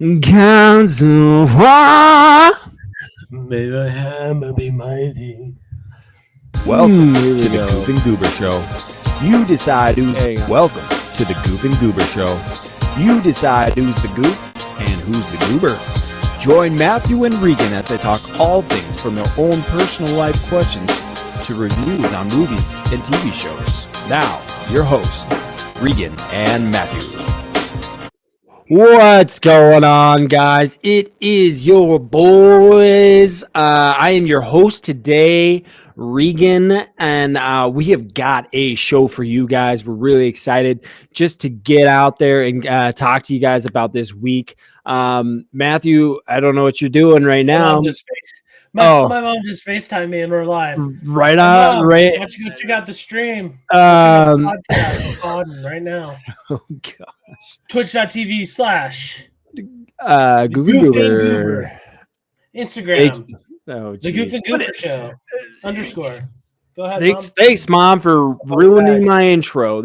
Council War. May the hammer be mighty. Welcome Here we to the go. Goof and Goober Show. You decide who's Hang on. welcome to the Goof and Goober Show. You decide who's the goof and who's the goober. Join Matthew and Regan as they talk all things from their own personal life questions to reviews on movies and TV shows. Now, your hosts, Regan and Matthew. What's going on, guys? It is your boys. I am your host today, Regan, and we have got a show for you guys. We're really excited just to get out there and talk to you guys about this week. Matthew, I don't know what you're doing right now. My mom just FaceTimed me and we're live. Right Mom, on, right. Why don't you go check out the stream? Podcast on right now. Oh god. Twitch.tv/ Goof and Goober. Instagram. Oh, The geez. Goof and Goober Show _. Go ahead, Thanks, Mom, for ruining my intro.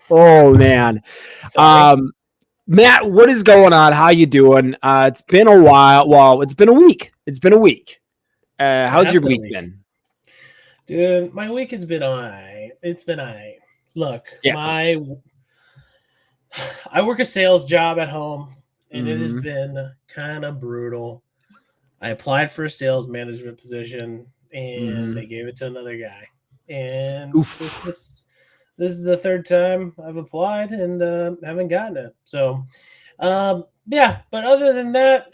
Oh man. Sorry. Matt, what is going on? How you doing? It's been a while. Well, it's been a week. How's your week been? Dude, my week has been alright. It's been alright. Look, Yeah. I work a sales job at home, and it has Mhm. been kind of brutal. I applied for a sales management position, and they gave it to another guy. And Oof. this is the third time I've applied and haven't gotten it. So, yeah. But other than that,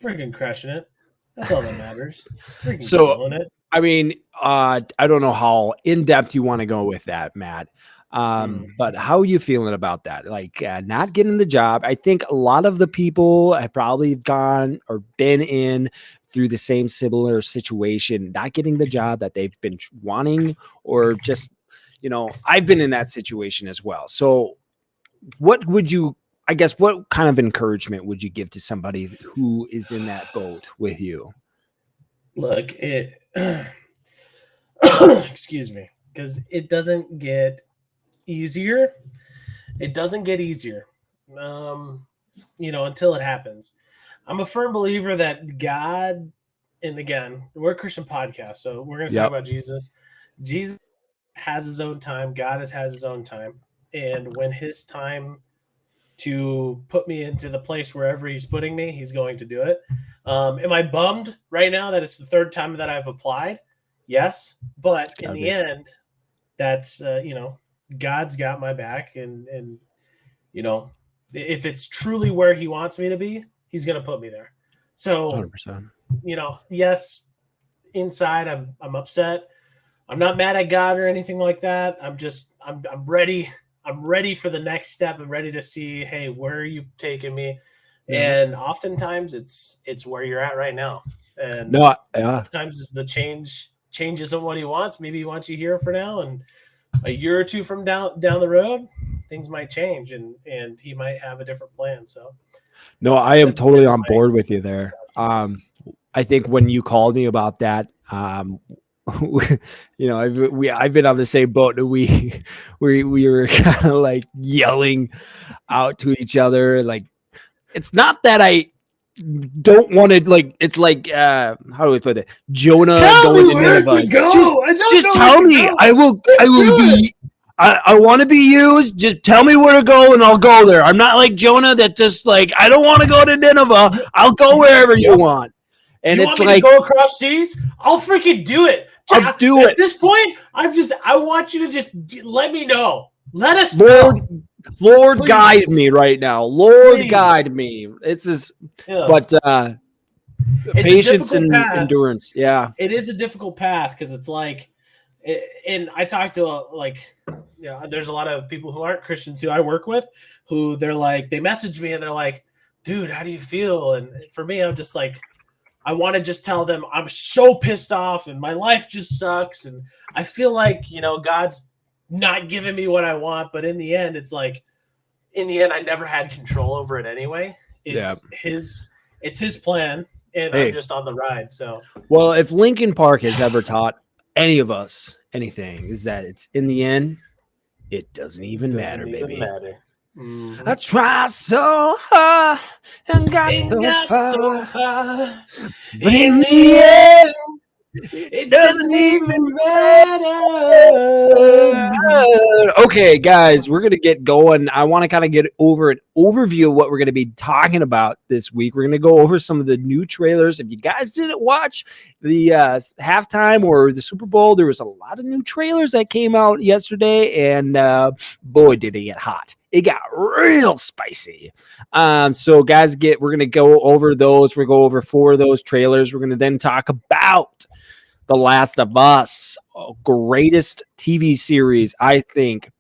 freaking crushing it. That's all that matters. Freaking So- killing it. I mean, I don't know how in depth you want to go with that, Matt. But how are you feeling about that? Like not getting the job. I think a lot of the people have probably gone or been in through the same similar situation, not getting the job that they've been wanting, or just, I've been in that situation as well. So what kind of encouragement would you give to somebody who is in that boat with you? Look, excuse me, because it doesn't get easier. It doesn't get easier, until it happens. I'm a firm believer that God, and again, we're a Christian podcast, so we're going to talk about Jesus. Jesus has his own time. God has his own time. And when his time to put me into the place wherever he's putting me, he's going to do it. Am I bummed right now that it's the third time that I've applied? Yes. But in the end, that's, God's got my back. And if it's truly where he wants me to be, he's going to put me there. So, 100%. Yes, inside I'm upset. I'm not mad at God or anything like that. I'm ready. I'm ready for the next step. I'm ready to see, hey, where are you taking me? And oftentimes it's where you're at right now. And sometimes it's the change isn't what he wants. Maybe he wants you here for now, and a year or two from down the road, things might change, and he might have a different plan. So no, I am totally on board with you there. I think when you called me about that, I've been on the same boat, and we were kind of like yelling out to each other. Like, it's not that I don't want to, like, it's like, how do we put it? Jonah going to Nineveh. Just tell me. I will be. I want to be used. Just tell me where to go, and I'll go there. I'm not like Jonah that just like, I don't want to go to Nineveh. I'll go wherever you want. And you it's want me like, to go across seas? I'll freaking do it. I'll do it. At this point, I want you to just let me know. Let us know. Lord, Please. guide me right now. Lord, Please. guide me. It's just, Yeah. but It's patience a and difficult path. endurance. Yeah. It is a difficult path because it's like, and I talk to there's a lot of people who aren't Christians who I work with who they're like, they message me and they're like, dude, how do you feel? And for me, I'm just like, I want to just tell them I'm so pissed off and my life just sucks. And I feel like, God's not giving me what I want. But in the end, it's like, I never had control over it anyway. It's his plan. And I'm just on the ride. So, well, if Linkin Park has ever taught any of us anything, is that it's in the end, it doesn't even matter, baby. I tried so hard and got so far, but in the end, it doesn't even matter. Okay, guys, we're gonna get going. I want to kind of get over an overview of what we're gonna be talking about this week. We're gonna go over some of the new trailers. If you guys didn't watch the halftime or the Super Bowl, there was a lot of new trailers that came out yesterday, and boy, did it get hot. It got real spicy. So guys, we're gonna go over those. We're gonna go over 4 of those trailers. We're gonna then talk about The Last of Us, greatest TV series, I think,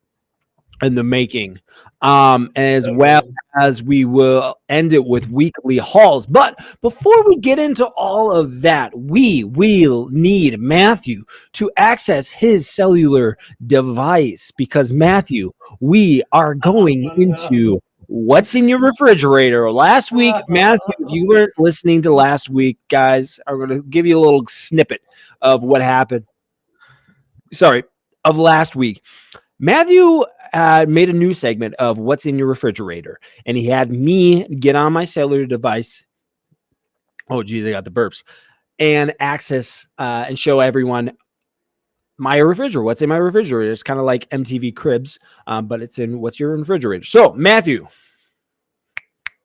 in the making. As well as we will end it with weekly hauls. But before we get into all of that, we will need Matthew to access his cellular device because, Matthew, we are going into what's in your refrigerator. Last week, Matthew, if you weren't listening to last week, guys, I'm going to give you a little snippet of what happened. Sorry, of last week. Matthew made a new segment of what's in your refrigerator, and he had me get on my cellular device. Oh, geez, I got the burps. And access and show everyone my refrigerator. What's in my refrigerator? It's kind of like MTV Cribs, but it's in what's your refrigerator. So, Matthew,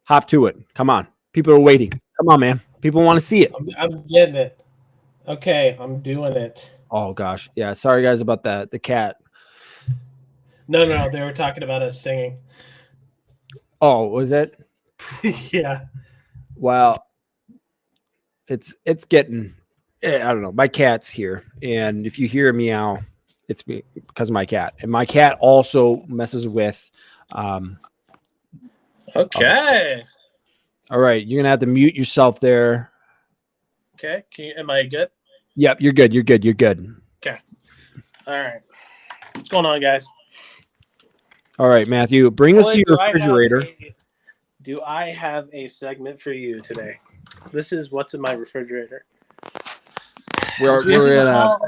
hop to it. Come on. People are waiting. Come on, man. People want to see it. I'm getting it. Okay, I'm doing it. Oh, gosh. Yeah, sorry, guys, about that. The cat. No, they were talking about us singing. Oh, was it? Yeah. Well, it's getting, I don't know. My cat's here, and if you hear a meow, it's because of my cat. And my cat also messes with. Okay. All right, you're gonna have to mute yourself there. Okay. Am I good? Yep, you're good. You're good. You're good. Okay. All right. What's going on, guys? All right, Matthew, bring us to your refrigerator. Do I have a segment for you today? This is what's in my refrigerator. We're at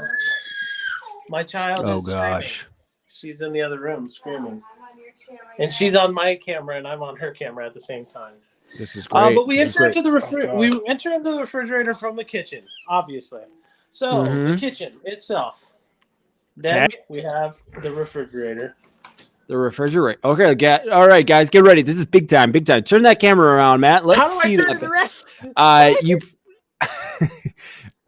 my child oh is gosh. Screaming. She's in the other room screaming. And she's on my camera and I'm on her camera at the same time. This is great. But we enter into the refrigerator from the kitchen, obviously. So the kitchen itself. Then we have the refrigerator. The refrigerator. Okay, all right, guys, get ready. This is big time, big time. Turn that camera around, Matt. Let's see that. You,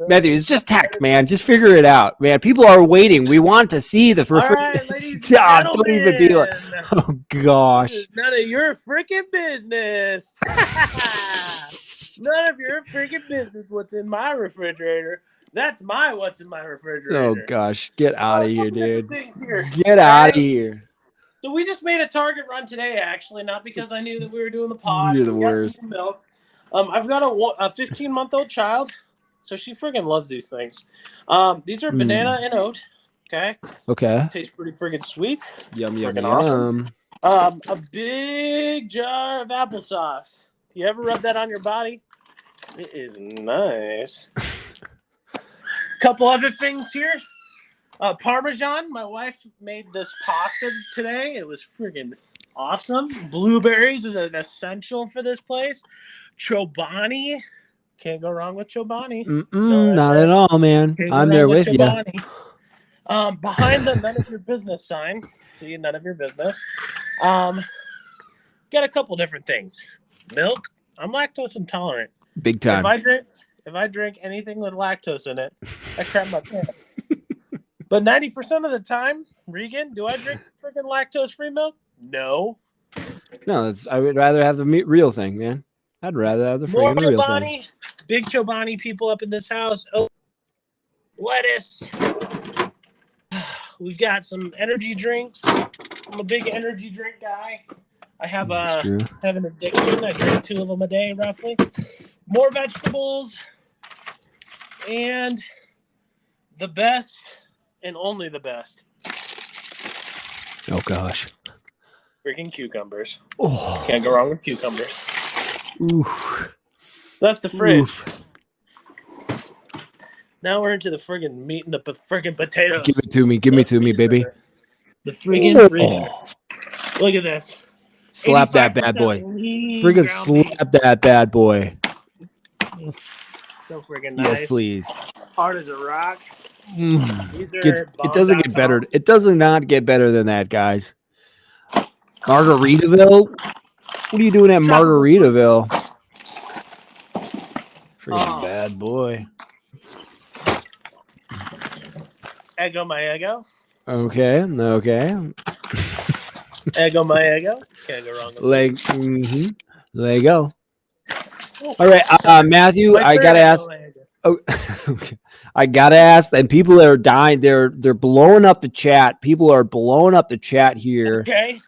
Matthew, it's just tech, man. Just figure it out, man. People are waiting. We want to see the refrigerator. Right, don't even be like, oh gosh. This is none of your freaking business. None of your freaking business. What's in my refrigerator? That's what's in my refrigerator. Oh gosh, get out of here, dude. Here. Get out of here. So we just made a Target run today, actually, not because I knew that we were doing the pod. You're the worst. Milk. I've got a 15-month-old child, so she friggin' loves these things. These are banana and oat. Okay. Tastes pretty friggin' sweet. Yum, yum, yum. Awesome. A big jar of applesauce. You ever rub that on your body? It is nice. Couple other things here. Parmesan. My wife made this pasta today. It was friggin' awesome. Blueberries is an essential for this place. Chobani. Can't go wrong with Chobani. Not at all, man. I'm there with you. Behind the none of your business sign. See, none of your business. Got a couple different things. Milk. I'm lactose intolerant. Big time. If I drink anything with lactose in it, I crap my pants. But 90% of the time, Regan, do I drink freaking lactose-free milk? No. No, I would rather have the real thing, man. I'd rather have the freaking real thing. Big Chobani people up in this house. Oh, lettuce. We've got some energy drinks. I'm a big energy drink guy. I have an addiction. I drink 2 of them a day, roughly. More vegetables. And the best and only the best. Oh, gosh. Freaking cucumbers. Oh. Can't go wrong with cucumbers. Oof. That's the fridge. Oof. Now we're into the friggin' meat and the friggin' potatoes. Give it to me. Give me to me, baby. The friggin' fridge. Look at this. Slap that bad boy. Friggin' slap that bad boy. So friggin' nice. Yes, please. Hard as a rock. It doesn't get better. It does not get better than that, guys. Margaritaville? What are you doing at Margaritaville? Freaking bad boy. Ego my ego. Okay. Ego my ego. Can't go wrong with Lego. All right, Matthew, I gotta ask. Oh, okay. I gotta ask, and people are dying. They're blowing up the chat. People are blowing up the chat here. Okay.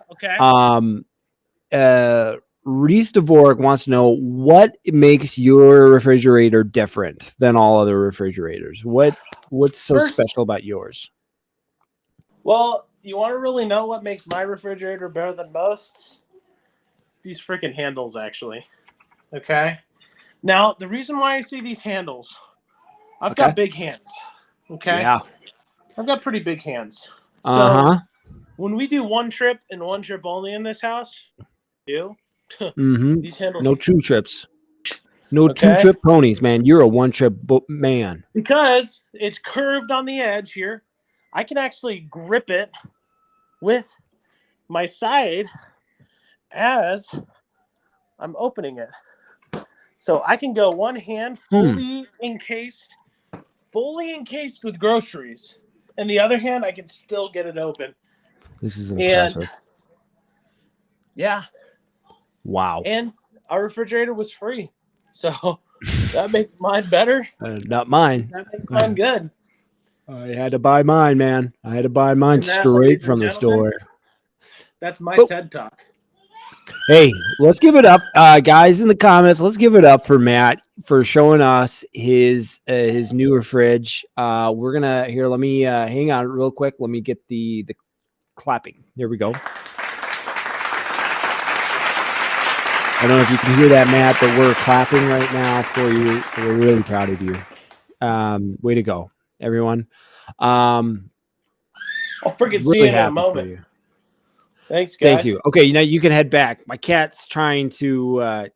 Reese DeVork wants to know what makes your refrigerator different than all other refrigerators. What's so special about yours? Well, you want to really know what makes my refrigerator better than most? It's these freaking handles, actually. Okay. Now, the reason why I see these handles, I've got big hands. Okay. Yeah. I've got pretty big hands. So when we do one trip and one trip only in this house, these handles. No 2 trips. No 2-trip ponies, man. You're a 1-trip man. Because it's curved on the edge here, I can actually grip it with my side as I'm opening it. So I can go one hand fully encased with groceries, and the other hand I can still get it open. This is impressive. Yeah. Wow. And our refrigerator was free, so that makes mine better. Not mine. That makes mine good. I had to buy mine, man. I had to buy mine straight from the store. That's my TED Talk. Hey, let's give it up, guys, in the comments. Let's give it up for Matt for showing us his newer fridge. We're gonna here. Let me hang on real quick. Let me get the clapping. Here we go. I don't know if you can hear that, Matt, but we're clapping right now for you. We're really proud of you. Way to go, everyone. I'll freaking see you in a moment. Thanks, guys. Thank you. Okay, now you can head back. My cat's trying to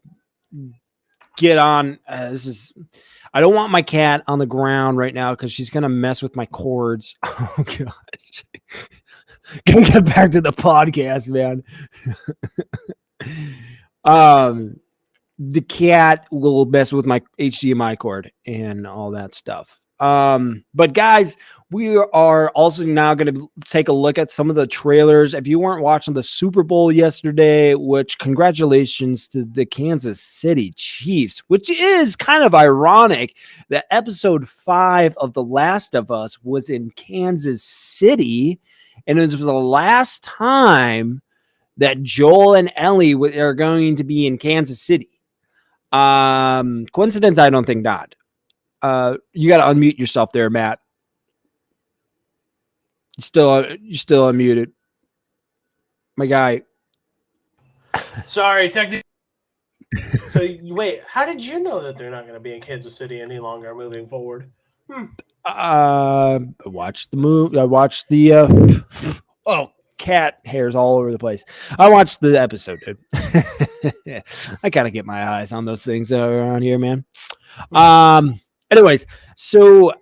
get on. I don't want my cat on the ground right now because she's gonna mess with my cords. Oh gosh. Gonna get back to the podcast, man. The cat will mess with my HDMI cord and all that stuff. But guys, we are also now going to take a look at some of the trailers. If you weren't watching the Super Bowl yesterday, which congratulations to the Kansas City Chiefs, which is kind of ironic that episode 5 of The Last of Us was in Kansas City. And it was the last time that Joel and Ellie are going to be in Kansas City. Coincidence? I don't think not. You got to unmute yourself there, Matt. You're still unmuted. My guy. Sorry, technically. So wait, how did you know that they're not going to be in Kansas City any longer moving forward? I watched the movie. I watched the cat hairs all over the place. I watched the episode, dude. I gotta get my eyes on those things around here, man. Anyways, so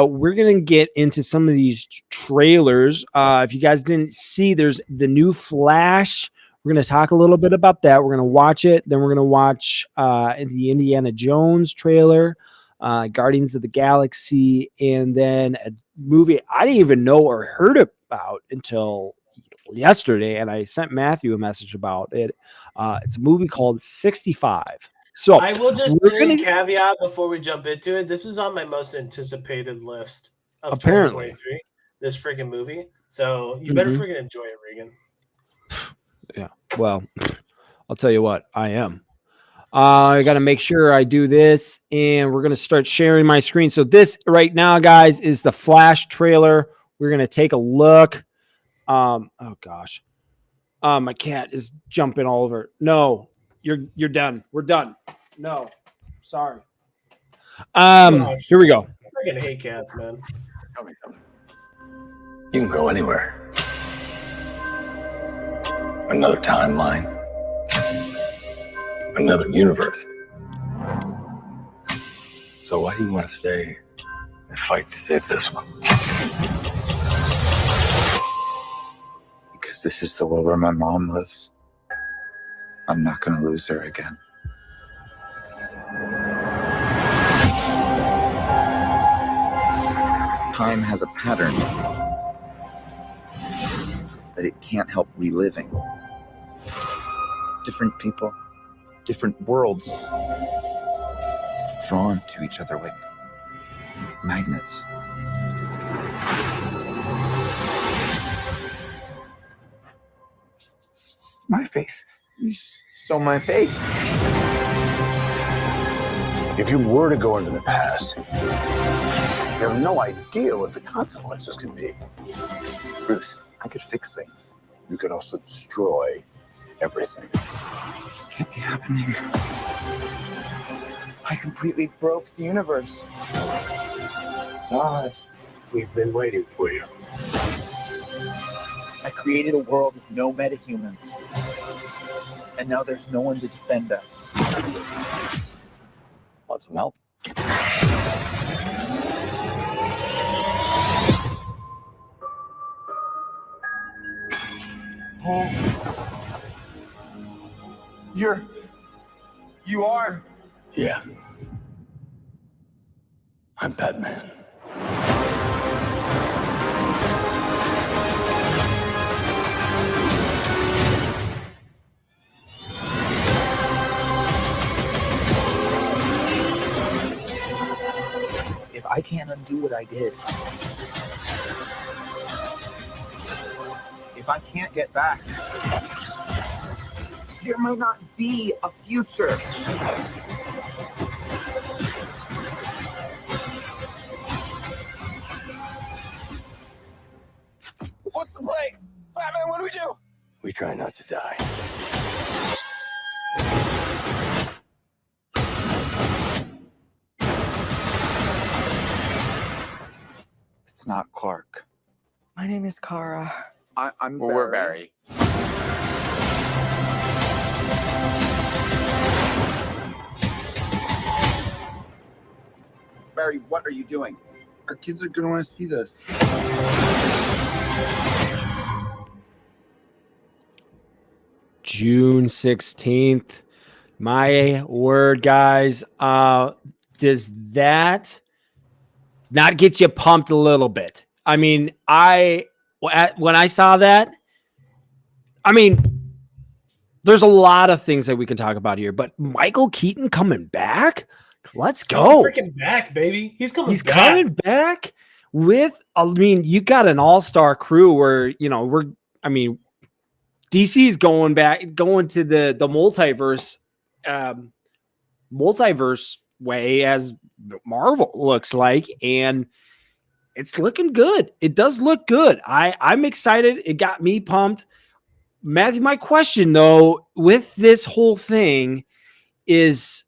we're gonna get into some of these trailers. If you guys didn't see, there's the new Flash. We're gonna talk a little bit about that. We're gonna watch it. Then we're gonna watch the Indiana Jones trailer, Guardians of the Galaxy, and then a movie I didn't even know or heard about until yesterday, and I sent Matthew a message about it. It's a movie called 65. So I will just caveat before we jump into it. This is on my most anticipated list of 2023. This freaking movie. So you better freaking enjoy it, Regan. Yeah. Well, I'll tell you what, I am. I got to make sure I do this, and we're going to start sharing my screen. So this right now, guys, is the Flash trailer. We're going to take a look. Oh gosh. My cat is jumping all over. No, you're done. We're done. No, sorry. Here we go. I freaking hate cats, man. Tell me something. You can go anywhere. Another timeline, another universe. So why do you want to stay and fight to save this one? Because this is the world where my mom lives. I'm not going to lose her again. Time has a pattern that it can't help reliving. Different people, different worlds, drawn to each other like magnets. My face. You saw my face. If you were to go into the past, you have no idea what the consequences can be. Bruce, I could fix things. You could also destroy everything. This can't be happening. I completely broke the universe. Sorry. We've been waiting for you. I created a world with no metahumans. And now there's no one to defend us. Want some help? Oh. You are? Yeah. I'm Batman. If I can't undo what I did, if I can't get back, there might not be a future. What's the play? Batman, what do we do? We try not to die. It's not Clark. My name is Kara. I'm Barry. We're Barry. Barry, what are you doing? Our kids are going to want to see this. June 16th. My word, guys. Does that not get you pumped a little bit? I mean, when I saw that, I mean, there's a lot of things that we can talk about here, but Michael Keaton coming back? Let's go. Freaking back, baby. He's coming He's back. coming back with, I mean, you got an all-star crew where, DC's going to the multiverse way as Marvel looks like, and it's looking good. It does look good. I'm excited. It got me pumped. Matthew, my question though, with this whole thing is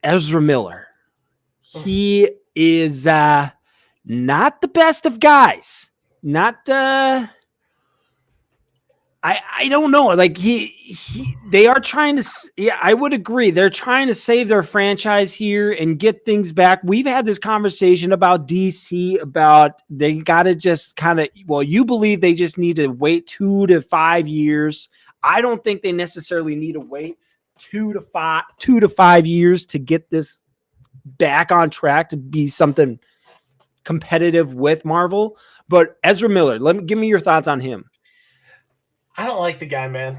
Ezra Miller. He is not the best of guys. Not I don't know. Like they are trying to. Yeah, I would agree. They're trying to save their franchise here and get things back. We've had this conversation about DC about they got to just kind of. Well, you believe they just need to wait 2 to 5 years. I don't think they necessarily need to wait 2 to 5 years to get this back on track to be something competitive with Marvel. But Ezra Miller, give me your thoughts on him. I don't like the guy, man.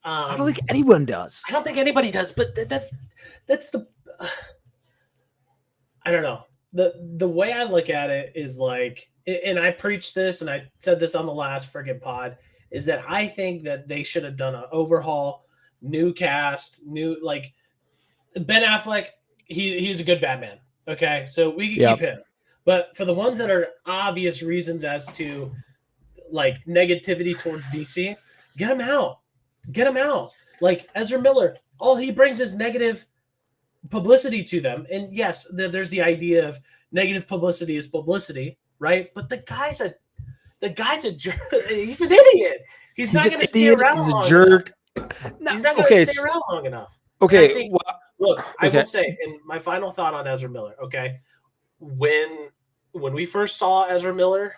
I don't think anyone does. I don't think anybody does, but that's the I don't know. The way I look at it is like, and I preached this and I said this on the last friggin' pod, is that I think that they should have done an overhaul, new cast, like Ben Affleck, he's a good Batman. Okay. So we can keep him. But for the ones that are obvious reasons as to like negativity towards DC, get him out. Get him out. Like Ezra Miller, all he brings is negative publicity to them. And yes, there's the idea of negative publicity is publicity, right? But the guy's a jerk. He's an idiot. He's not going to stay around. He's a jerk. He's not going to stay around long enough. Okay. I think, look, I okay. will say, and my final thought on Ezra Miller. Okay, when we first saw Ezra Miller,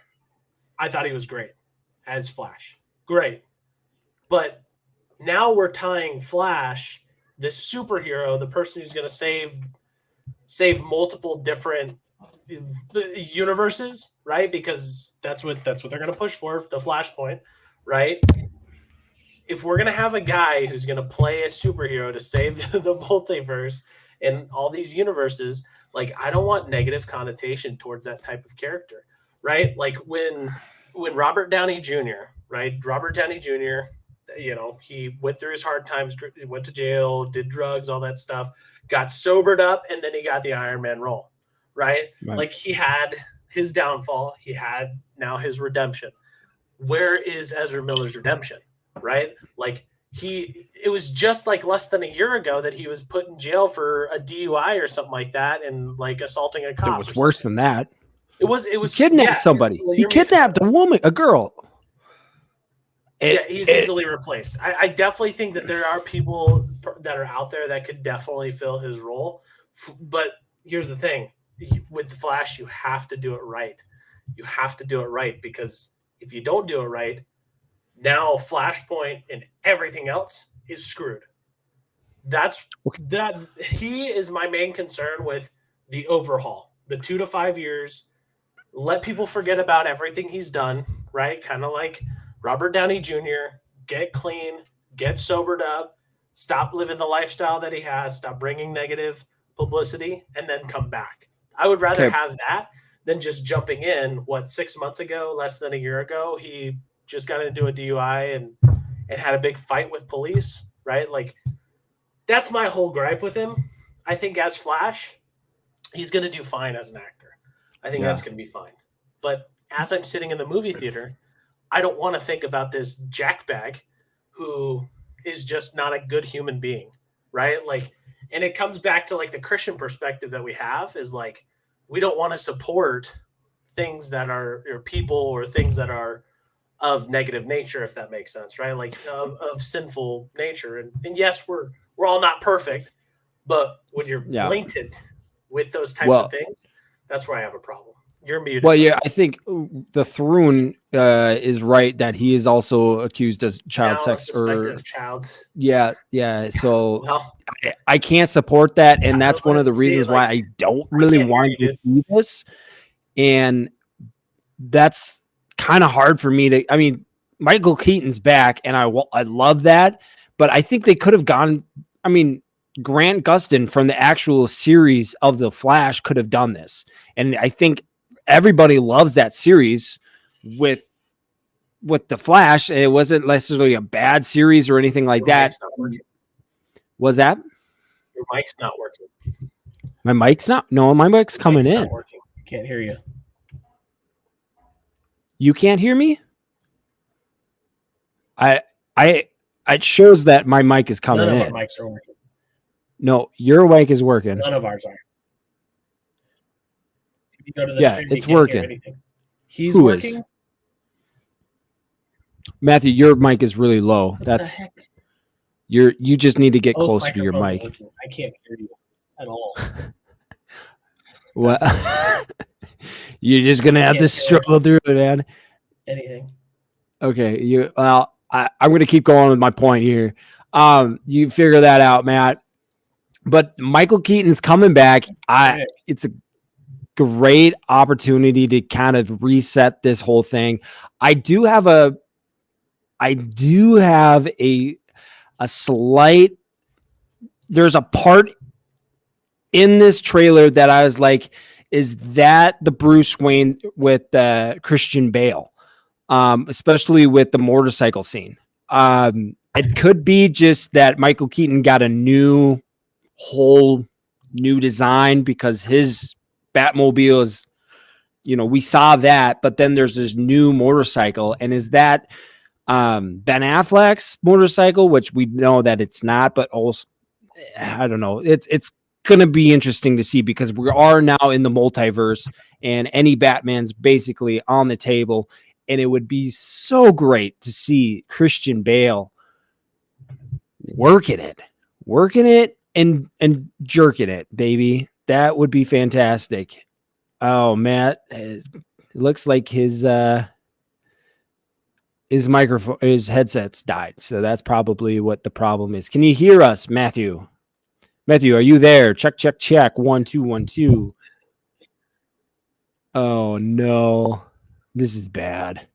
I thought he was great as Flash. Great. But now we're tying Flash, this superhero, the person who's going to save multiple different universes, right? Because that's what they're going to push for, the Flashpoint, right? If we're going to have a guy who's going to play a superhero to save the multiverse and all these universes, like, I don't want negative connotation towards that type of character, right? Like when Robert Downey Jr., right? Robert Downey Jr., you know, he went through his hard times, went to jail, did drugs, all that stuff, got sobered up, and then he got the Iron Man role, right? Like, he had his downfall. He had now his redemption. Where is Ezra Miller's redemption, right? Like, it was just like less than a year ago that he was put in jail for a DUI or something like that and like assaulting a cop. It was worse than that. It was he kidnapped somebody. He kidnapped a woman, a girl. He's easily replaced. I definitely think that there are people that are out there that could definitely fill his role. But here's the thing. With Flash, you have to do it right. You have to do it right, because if you don't do it right, now Flashpoint and everything else is screwed. That he is my main concern with the overhaul. The 2 to 5 years, let people forget about everything he's done, right? Kind of like Robert Downey Jr., get clean, get sobered up, stop living the lifestyle that he has, stop bringing negative publicity, and then come back. I would rather have that than just jumping in, 6 months ago, less than a year ago, he just got into a DUI and had a big fight with police, right? Like, that's my whole gripe with him. I think as Flash, he's going to do fine as an actor. I think that's going to be fine. But as I'm sitting in the movie theater, I don't want to think about this jackbag who is just not a good human being, right? Like, and it comes back to like the Christian perspective that we have is like, we don't want to support things that are, or people or things that are of negative nature, if that makes sense, right? Like of sinful nature. And yes, we're all not perfect, but when you're blatant with those types of things, that's where I have a problem. You're muted. Well, yeah, I think the Thrune is right that he is also accused of child sex or Yeah. So I can't support that, and that's one of the reasons why I don't really want to see this. And that's kind of hard for me to. I mean, Michael Keaton's back, and I love that, but I think they could have gone. I mean, Grant Gustin from the actual series of The Flash could have done this, and I think everybody loves that series with The Flash. It wasn't necessarily a bad series or anything like that. Was that? Your mic's not working. My mic's not? No, my mic's coming in. Not working. Can't hear you. You can't hear me? It shows that my mic is coming in. None of our mics are working. No, your mic is working. None of ours are. If you go to the stream, it's working. He's working. Matthew, your mic is really low. That's you just need to get closer to your mic. I can't hear you at all. What? You're just gonna have to struggle through it, man. Anything. Okay, I'm gonna keep going with my point here. You figure that out, Matt. But Michael Keaton's coming back. It's a great opportunity to kind of reset this whole thing. I do have a slight. There's a part in this trailer that I was like, is that the Bruce Wayne with Christian Bale, especially with the motorcycle scene? It could be just that Michael Keaton got a whole new design because his Batmobile is, we saw that, but then there's this new motorcycle. And is that Ben Affleck's motorcycle, which we know that it's not, but also, I don't know. It's going to be interesting to see because we are now in the multiverse and any Batman's basically on the table. And it would be so great to see Christian Bale working it and jerking it, baby. That would be fantastic. Oh, Matt, it looks like his microphone, his headset's died. So that's probably what the problem is. Can you hear us, Matthew? Matthew, are you there? Check, check, check. 1 2 1 2. Oh no, this is bad,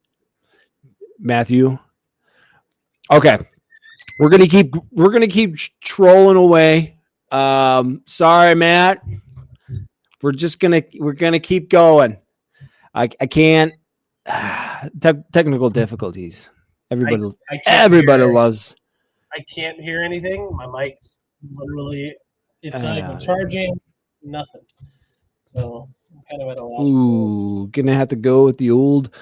Matthew. Okay, we're gonna keep trolling away. Sorry, Matt. We're gonna keep going. I can't. Technical difficulties. Everybody loves. I can't hear anything. My mic's literally, it's not even charging. Nothing. So I'm kind of at a loss. Ooh, gonna have to go with the old.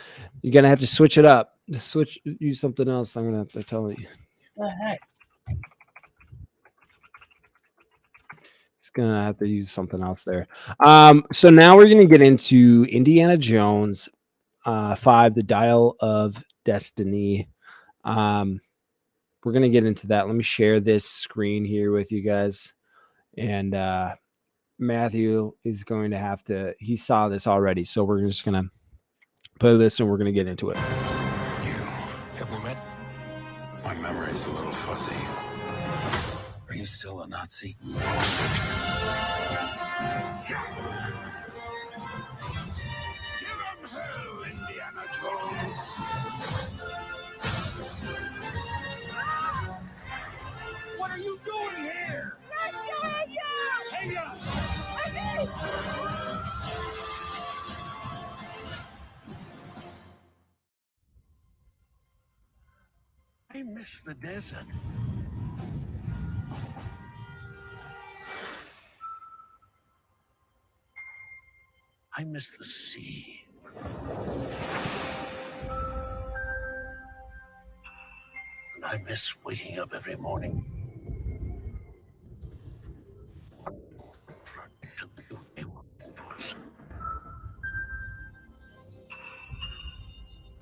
You're gonna have to switch it up. Use something else. I'm gonna have to tell you. What the heck? It's gonna have to use something else there. So now we're gonna get into Indiana Jones 5, The Dial of Destiny. We're gonna get into that. Let me share this screen here with you guys. And Matthew is going to have to, he saw this already, so we're just gonna play this and we're gonna get into it. Have we met? My memory's a little fuzzy. Are you still a Nazi? Indiana Jones. What are you doing here? Hey, I miss the desert. I miss the sea. And I miss waking up every morning.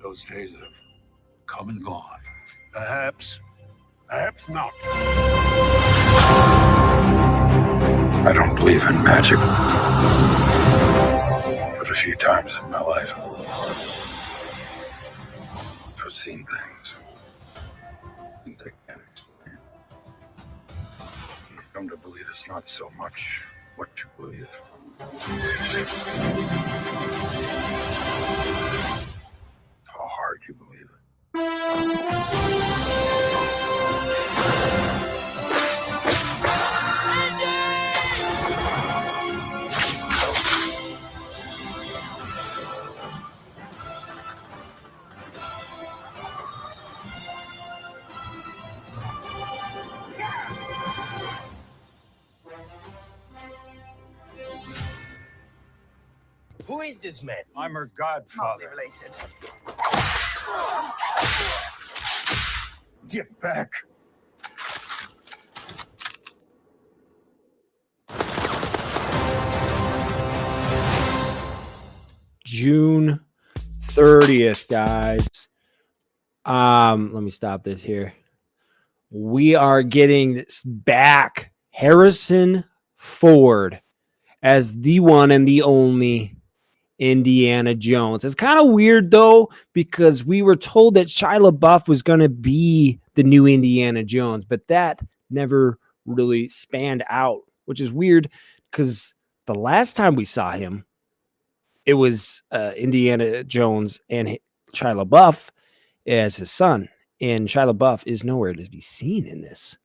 Those days have come and gone. Perhaps. Perhaps not. I don't believe in magic. But a few times in my life, I've seen things they can't explain. I've come to believe it's not so much what you believe. How hard you believe it. Who is this man? I'm her godfather. Not related. Get back. June 30th, guys. Let me stop this here. We are getting this back. Harrison Ford as the one and the only Indiana Jones. It's kind of weird though, because we were told that Shia LaBeouf was going to be the new Indiana Jones, but that never really spanned out, which is weird because the last time we saw him, it was Indiana Jones and Shia LaBeouf as his son, and Shia LaBeouf is nowhere to be seen in this.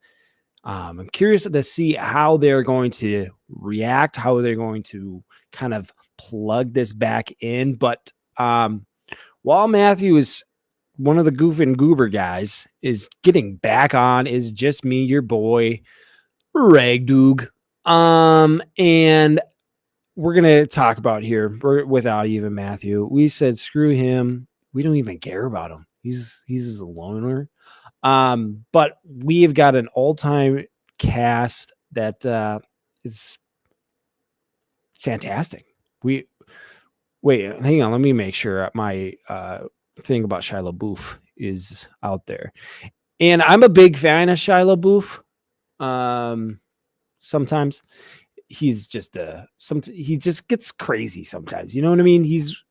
I'm curious to see how they're going to react, how they're going to kind of plug this back in. But while Matthew is one of the Goof and Goober guys is getting back on, is just me, your boy, Ragdoog. And we're going to talk about here without even Matthew. We said, screw him. We don't even care about him. He's a loner. But we've got an all-time cast that is fantastic. Wait, hang on. Let me make sure my thing about Shia LaBeouf is out there. And I'm a big fan of Shia LaBeouf. Sometimes he's just he just gets crazy sometimes. You know what I mean? He's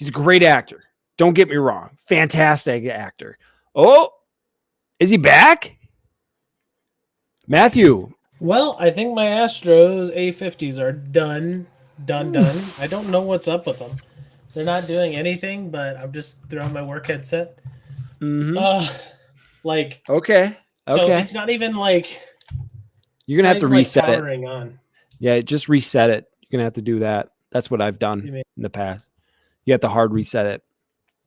a great actor. Don't get me wrong. Fantastic actor. Oh, is he back? Matthew. Well, I think my Astros A50s are done. I don't know what's up with them. They're not doing anything, but I'm just throwing my work headset. Like, Okay. so it's not even like you're gonna have to reset it. On. Yeah, just reset it. You're gonna have to do that. That's what I've done in the past. You have to hard reset it.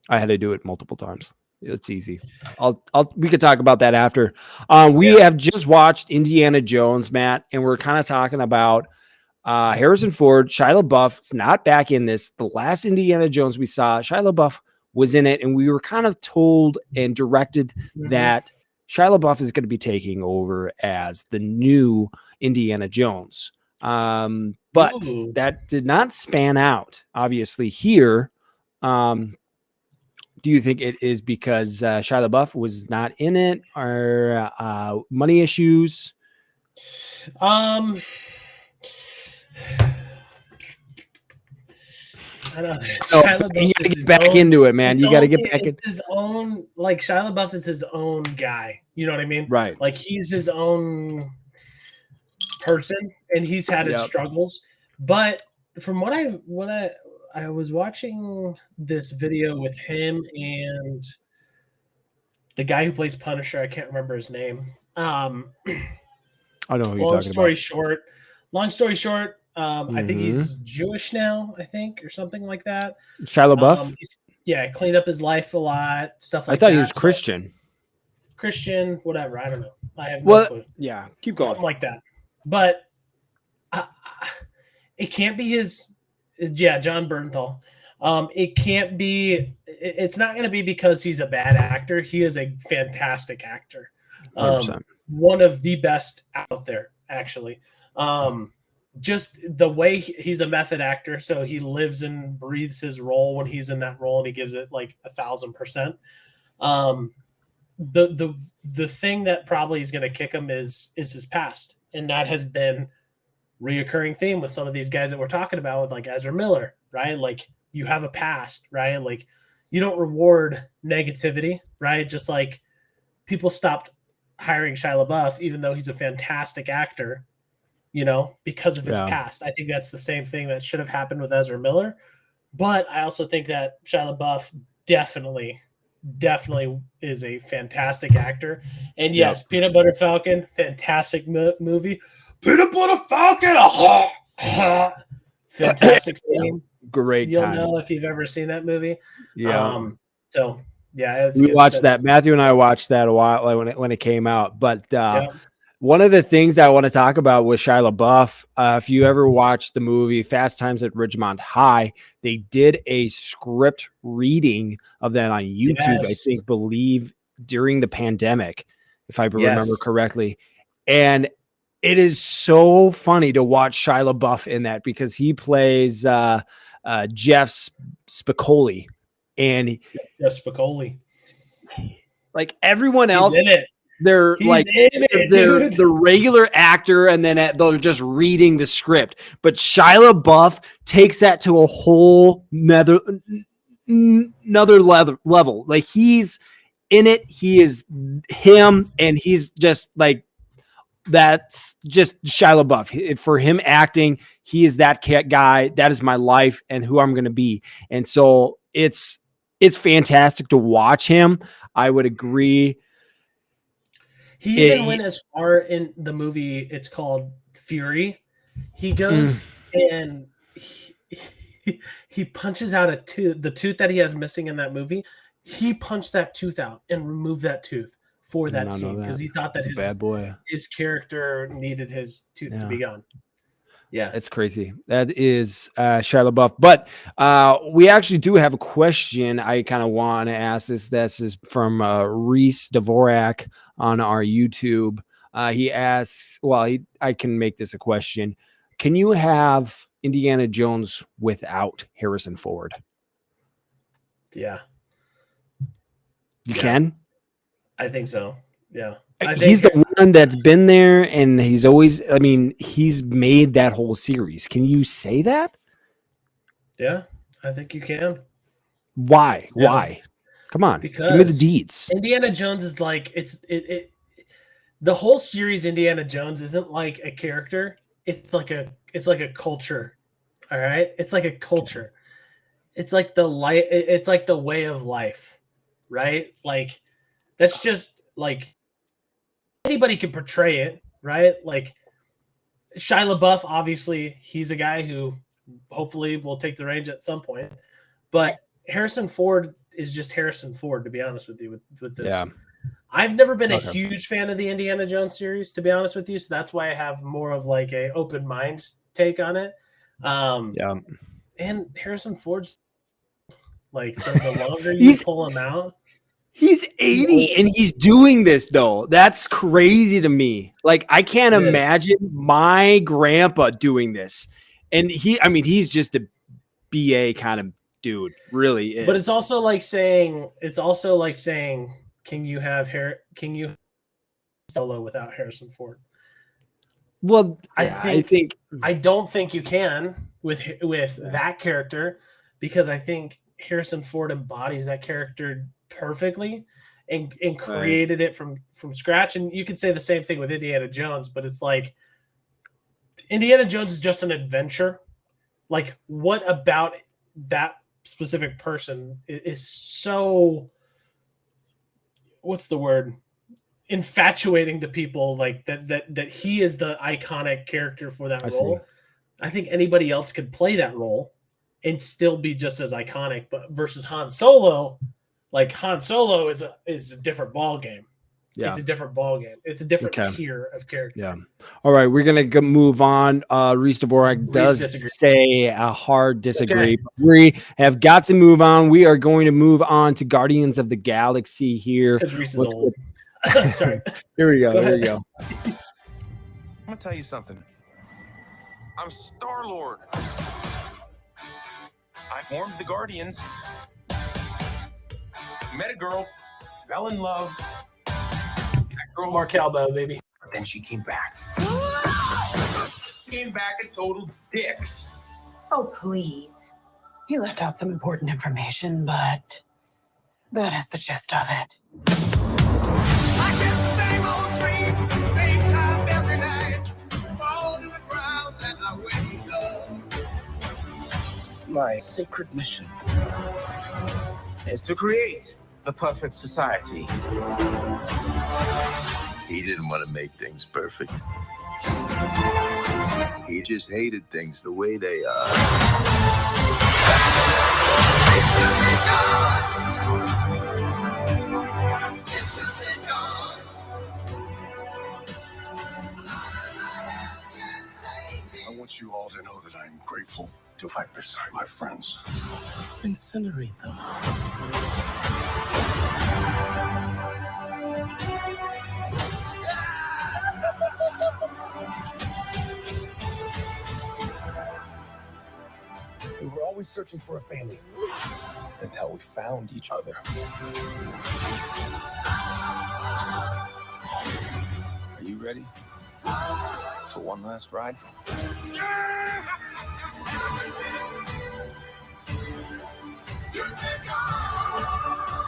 I had to do it multiple times. It's easy. We could talk about that after. We have just watched Indiana Jones, Matt, and we're kind of talking about Harrison Ford. Shia LaBeouf's not back in this. The last Indiana Jones we saw, Shia LaBeouf was in it, and we were kind of told and directed that Shia LaBeouf is going to be taking over as the new Indiana Jones. But that did not span out, obviously, here. Do you think it is because Shia LaBeouf was not in it, or money issues? I don't know. So you got to get back into it, man. You got to get back in his own. Like Shia LaBeouf is his own guy. You know what I mean? Right. Like he's his own person, and he's had his struggles. But from what I was watching this video with him and the guy who plays Punisher. I can't remember his name. I know who you're talking about. Long story short, I think he's Jewish now, I think, or something like that. Shia LaBeouf? Cleaned up his life a lot, stuff like that. I thought he was Christian. Christian, whatever. I don't know. I have no clue. Yeah, keep going. Something like that. But it can't be his... Yeah, John Bernthal. It can't be... It's not going to be because he's a bad actor. He is a fantastic actor. 100%. One of the best out there, actually. Just the way he's a method actor, so he lives and breathes his role when he's in that role, and he gives it like 1,000%. The thing that probably is going to kick him is his past, and that has been reoccurring theme with some of these guys that we're talking about, with like Ezra Miller, right? Like you have a past, right? Like you don't reward negativity, right? Just like people stopped hiring Shia LaBeouf, even though he's a fantastic actor, you know, because of his past. I think that's the same thing that should have happened with Ezra Miller. But I also think that Shia LaBeouf definitely is a fantastic actor. And yes, Peanut Butter Falcon, fantastic movie. Peanut Butter Falcon, fantastic scene. Great You'll time. know if you've ever seen that movie. Yeah. So yeah, we watched that. Matthew and I watched that a while when it came out. But one of the things I want to talk about with Shia LaBeouf, if you ever watched the movie Fast Times at Ridgemont High, they did a script reading of that on YouTube. I believe during the pandemic, if I remember correctly, and it is so funny to watch Shia LaBeouf in that because he plays Jeff Spicoli, and like everyone else, they're the regular actor, and then they're just reading the script. But Shia LaBeouf takes that to a whole another level. Like he's in it, he is him, and he's just like. That's just Shia LaBeouf. For him acting, he is that guy. That is my life and who I'm going to be. And so it's fantastic to watch him. I would agree. He even went as far in the movie. It's called Fury. He goes and he punches out a tooth. The tooth that he has missing in that movie, he punched that tooth out and removed that tooth for that scene because he thought that his character needed his tooth to be gone. Yeah, it's crazy. That is Shia LaBeouf. But we actually do have a question I kind of want to ask this. This is from Reese Dvorak on our YouTube. He asks, I can make this a question. Can you have Indiana Jones without Harrison Ford? Yeah. You can? I think so. Yeah. He's the one that's been there, and he's always. I mean, he's made that whole series. Can you say that? Yeah, I think you can. Why? Yeah. Why? Come on, give me the Because deeds. Indiana Jones is like the whole series. Indiana Jones isn't like a character. It's like a culture. All right, it's like a culture. It's like the light. It's like the way of life, right? Like that's just like anybody can portray it, right? Like Shia LaBeouf, obviously, he's a guy who hopefully will take the range at some point. But Harrison Ford is just Harrison Ford, to be honest with you, with this. Yeah. I've never been a Okay. huge fan of the Indiana Jones series, to be honest with you. So that's why I have more of like a open mind take on it. Yeah. And Harrison Ford's like the longer you pull him out. He's 80 and he's doing this though. That's crazy to me. Like I can't It is. imagine my grandpa doing this. And he's just a BA kind of dude, really is. But it's also like saying, can you have Solo without Harrison Ford? Well, I don't think you can with that character, because I think Harrison Ford embodies that character perfectly and created it from scratch. And you could say the same thing with Indiana Jones, but it's like Indiana Jones is just an adventure. Like, what about that specific person is so, what's the word, infatuating to people, like that he is the iconic character for that role. I think anybody else could play that role and still be just as iconic, but versus Han Solo, like Han Solo is a different ball game. Yeah. It's a different ball game. It's a different tier of character. Yeah. All right, we're gonna move on. Reese Dvorak does say a hard disagree. Okay. We have got to move on. We are going to move on to Guardians of the Galaxy here. Because Reese is old. Sorry. Here we go. Go Here we ahead. go. I'm gonna tell you something. I'm Star-Lord. I formed the Guardians. Met a girl, fell in love. That girl, Mark Albo, baby. then she came back. Came back a total dick. Oh, please. He left out some important information, but that is the gist of it. I get the same old dreams, same time every night. Fall to the ground and I wake up. My sacred mission Is to create the perfect society. He didn't want to make things perfect. He just hated things the way they are. I want you all to know that I'm grateful to fight beside my friends. Incinerate them. We were always searching for a family until we found each other. Are you ready for one last ride?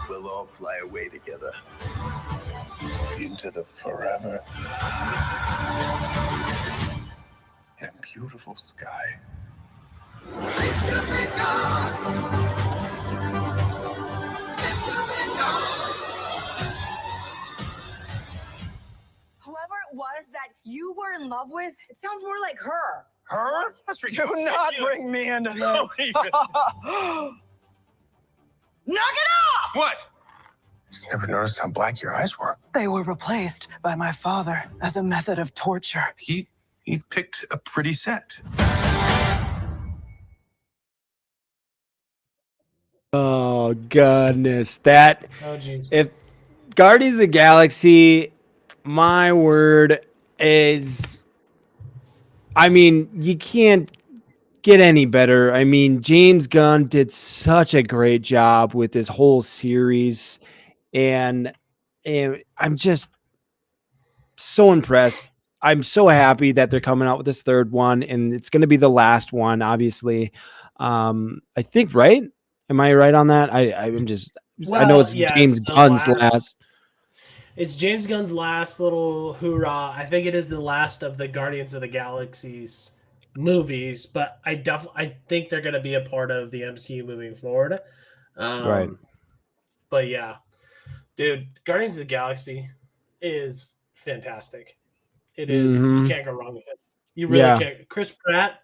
We'll all fly away together. Into the forever and beautiful sky. Whoever it was that you were in love with, it sounds more like her. Her? That's ridiculous. Do not bring me into this. Knock it off! What? Just never noticed how black your eyes were. They were replaced by my father as a method of torture. He picked a pretty set. Oh goodness, that Oh jeez. if Guardians of the Galaxy, my word is, I mean, you can't get any better. I mean, James Gunn did such a great job with this whole series, and I'm just, so impressed. I'm so happy that they're coming out with this third one, and it's going to be the last one, obviously. I think, right? Am I right on that? I know it's James it's the Gunn's last. It's James Gunn's last little hoorah. I think it is the last of the Guardians of the Galaxy's movies, but I think they're going to be a part of the MCU moving forward. Right. But yeah, dude, Guardians of the Galaxy is fantastic. It is. You can't go wrong with it. You really can't. Chris Pratt,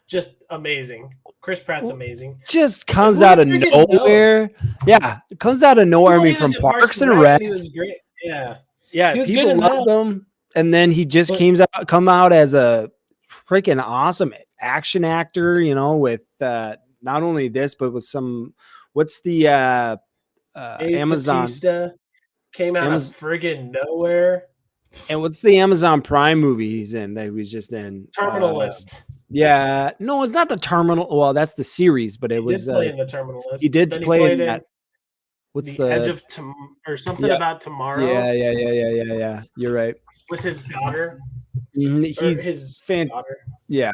just amazing. Chris Pratt's amazing. Just comes out of nowhere. Yeah, it comes out of nowhere. I mean, from Parks and Rec, he was great. Yeah, yeah, he was people good loved him, and then he just come out as a freaking awesome action actor. You know, with not only this, but with some. What's the Amazon? Bautista came out of friggin' nowhere. And what's the Amazon Prime movie he's in that he was just in? Terminal List. Yeah, no, it's not the Terminal. Well, that's the series, but it was. Did play in the Terminal List. He did play in that. What's the Edge of or something about tomorrow? Yeah. You're right. With his daughter. He's his daughter. Yeah,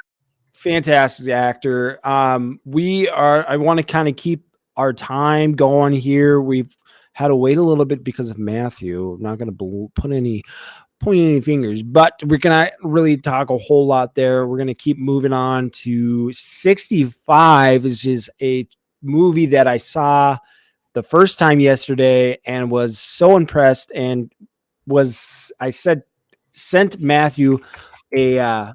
fantastic actor. I want to kind of keep our time going here. We've had to wait a little bit because of Matthew. I'm not going to point any fingers, but we're going to really talk a whole lot there. We're going to keep moving on to 65, which is a movie that I saw the first time yesterday and was so impressed, and sent Matthew a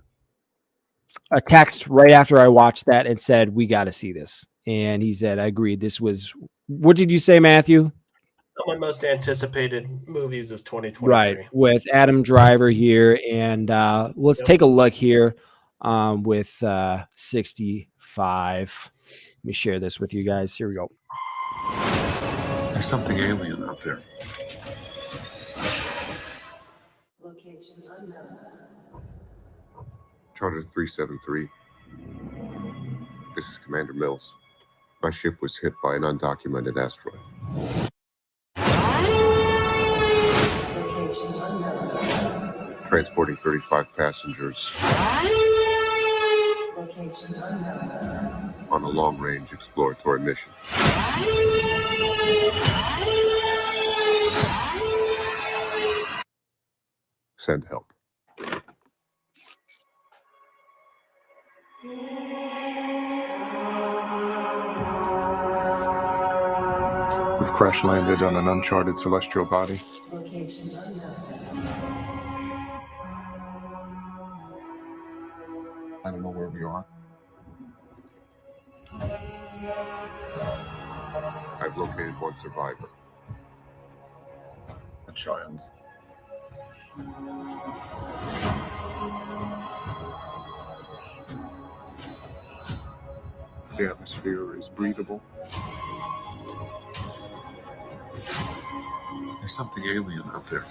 text right after I watched that and said, we got to see this. And he said, I agreed. This was, what did you say, Matthew? Some of the most anticipated movies of 2023. Right, with Adam Driver here. And let's take a look here with 65. Let me share this with you guys. Here we go. There's something alien out there. Location unknown. Charter 373. This is Commander Mills. My ship was hit by an undocumented asteroid. Location unknown. Transporting 35 passengers. Location unknown. On a long-range exploratory mission. Send help. We've crash landed on an uncharted celestial body. Location unknown. I don't know where we are. I've located one survivor. A child. The atmosphere is breathable. There's something alien out there.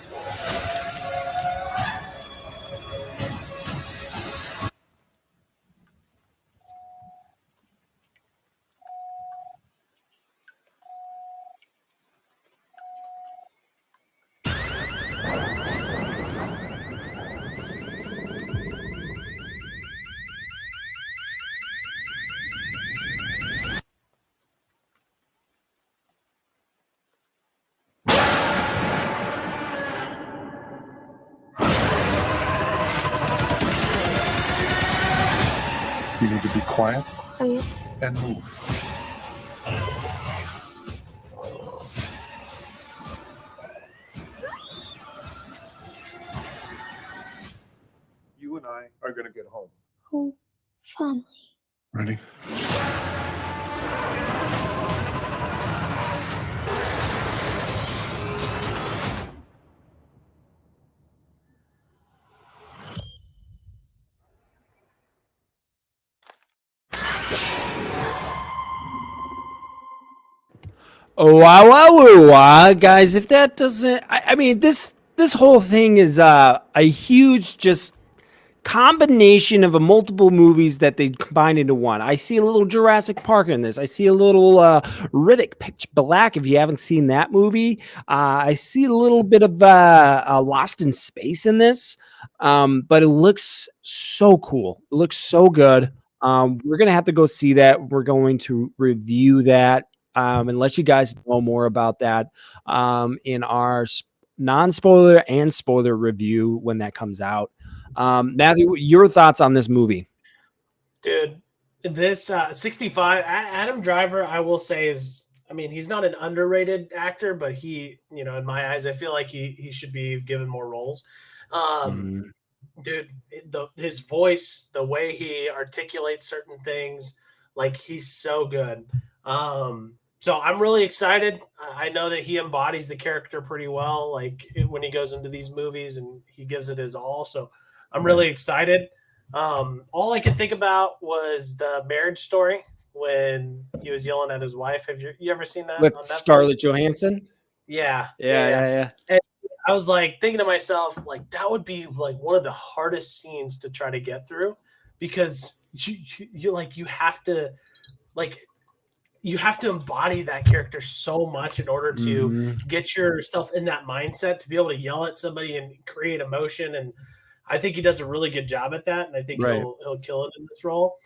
You need to be quiet and move. You and I are going to get home. Home, family. Ready? Wow, guys, if that doesn't, I mean, this whole thing is a huge just combination of a multiple movies that they combined into one. I see a little Jurassic Park in this. I see a little Riddick Pitch Black. If you haven't seen that movie, I see a little bit of Lost in Space in this. But it looks so cool. It looks so good. We're gonna have to go see that. We're going to review that and let you guys know more about that in our non-spoiler and spoiler review when that comes out. Matthew, your thoughts on this movie? Dude, this 65 Adam Driver, I will say is, I mean, he's not an underrated actor, but he, you know, in my eyes, I feel like he should be given more roles. Dude, his voice, the way he articulates certain things, like he's so good. So I'm really excited. I know that he embodies the character pretty well, like when he goes into these movies and he gives it his all. So I'm really excited. All I could think about was the Marriage Story when he was yelling at his wife. Have you ever seen that With on Netflix? Scarlett Johansson? Yeah. Yeah. And I was like thinking to myself, like that would be like one of the hardest scenes to try to get through because you have to embody that character so much in order to get yourself in that mindset to be able to yell at somebody and create emotion. And I think he does a really good job at that. And I think he'll kill it in this role.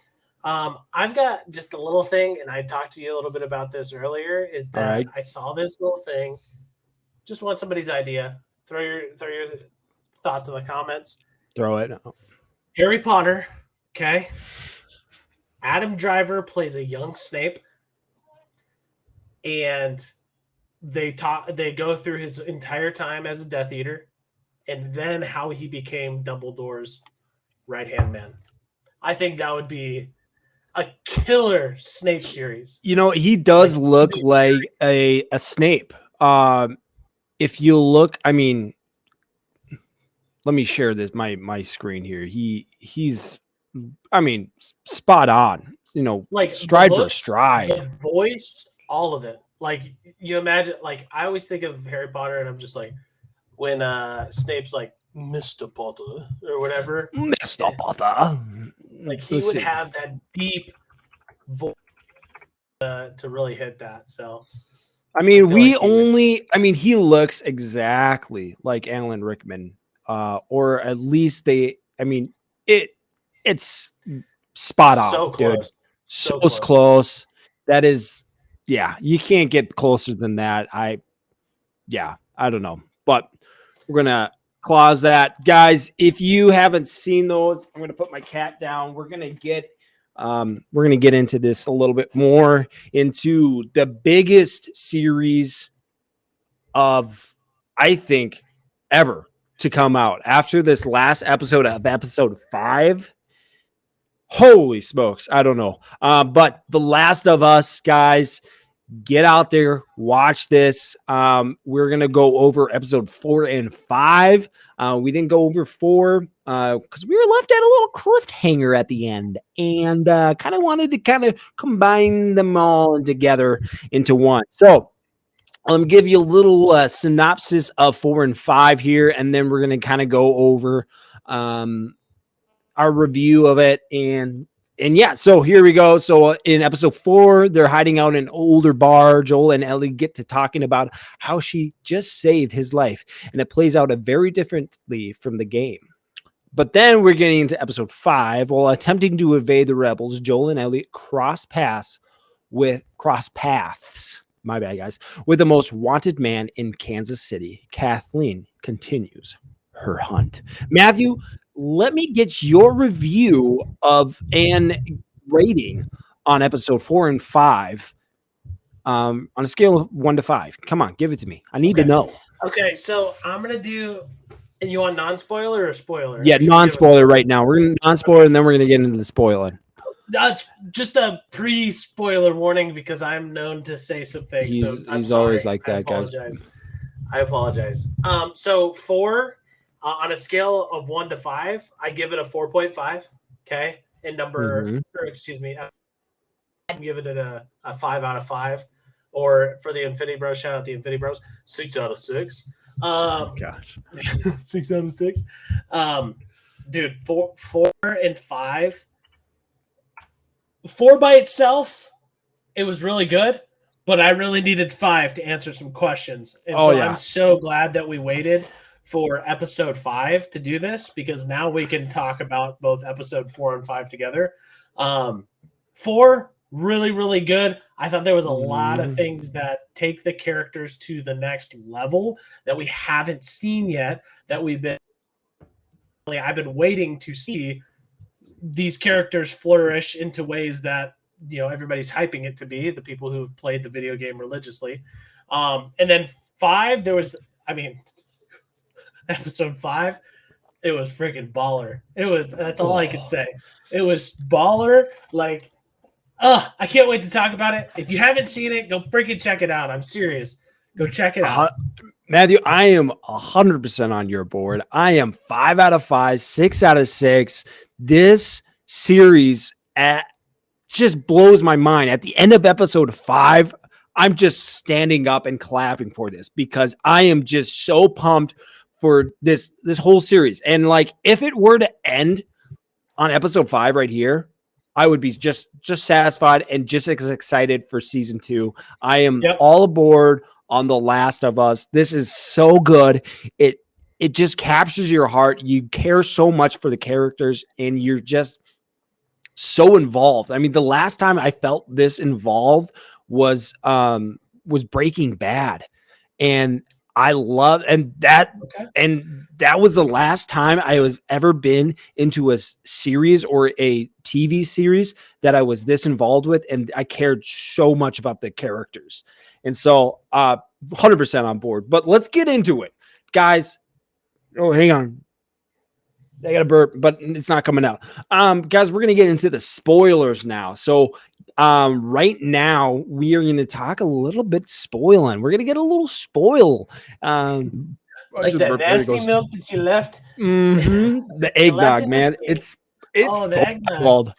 I've got just a little thing, and I talked to you a little bit about this earlier, is that I saw this little thing. Just want somebody's idea. Throw your thoughts in the comments. Throw it. Harry Potter, okay? Adam Driver plays a young Snape. And they go through his entire time as a Death Eater and then how he became Dumbledore's right-hand man. I think that would be a killer Snape series. You know, he does look like a Snape. If you look, I mean, let me share this my screen here. He's I mean, spot on. You know, like stride for stride. The voice, all of it. Like you imagine, like I always think of Harry Potter, and I'm just like, when Snape's like Mr. Potter or whatever, Mr. Potter, like he would have that deep voice to really hit that. So, I mean, he looks exactly like Alan Rickman, or at least it's spot on, so close. Dude. So close. That is, yeah, you can't get closer than that. I don't know, but we're gonna clause that, guys. If you haven't seen those, I'm gonna put my cat down. We're gonna get into this a little bit more, into the biggest series of, I think, ever to come out after this last episode of episode 5. Holy smokes, I don't know. But The Last of Us, guys, get out there, watch this. We're going to go over episode 4 and 5. We didn't go over 4 because we were left at a little cliffhanger at the end, and kind of wanted to kind of combine them all together into one. So I'll give you a little synopsis of 4 and 5 here, and then we're going to kind of go over our review of it. And yeah, so here we go. So in episode 4, they're hiding out in an older bar. Joel and Ellie get to talking about how she just saved his life, and it plays out very differently from the game. But then we're getting into episode 5. While attempting to evade the rebels, Joel and Ellie cross paths with my bad, guys, with the most wanted man in Kansas City. Kathleen continues her hunt. Matthew, let me get your review of and rating on episode 4 and 5 on a scale of 1 to 5. Come on, give it to me. I need to know. Okay, so I'm gonna do. And you want non-spoiler or spoiler? Yeah, non-spoiler right now. We're gonna non-spoiler, and then we're gonna get into the spoiler. That's just a pre-spoiler warning because I'm known to say some things. He's always like that, guys. I apologize. So 4 on a scale of 1 to 5, I give it a 4.5. Okay, and excuse me, I give it a 5 out of 5. Or for the Infinity Bros, shout out the Infinity Bros, 6 out of 6. Gosh, 6 out of 6. dude, 4 and 5. 4 by itself, it was really good, but I really needed 5 to answer some questions. And I'm so glad that we waited for episode 5 to do this, because now we can talk about both episode 4 and 5 together. 4, really, really good. I thought there was a lot of things that take the characters to the next level that we haven't seen yet, that I've been waiting to see these characters flourish into ways that, you know, everybody's hyping it to be, the people who've played the video game religiously. And then 5, there was, episode 5, it was freaking baller. That's all I could say. It was baller. Like, I can't wait to talk about it. If you haven't seen it, go freaking check it out. I'm serious. Go check it out. Matthew, I am 100% on your board. I am 5 out of 5, 6 out of 6. This series just blows my mind. At the end of episode 5, I'm just standing up and clapping for this, because I am just so pumped for this whole series. And like, if it were to end on episode 5 right here, I would be just satisfied and just as excited for season 2. I am all aboard on The Last of Us. This is so good. It just captures your heart. You care so much for the characters, and you're just so involved. I mean, the last time I felt this involved was Breaking Bad, and I love that was the last time I was ever been into a series or a TV series that I was this involved with, and I cared so much about the characters. And so 100% on board. But let's get into it, guys. Oh, hang on. I got a burp, but it's not coming out. Guys, we're going to get into the spoilers now. So right now, we are going to talk a little bit spoiling. We're going to get a little spoil. Like that nasty milk that you left. The eggnog, man. It's spoiled.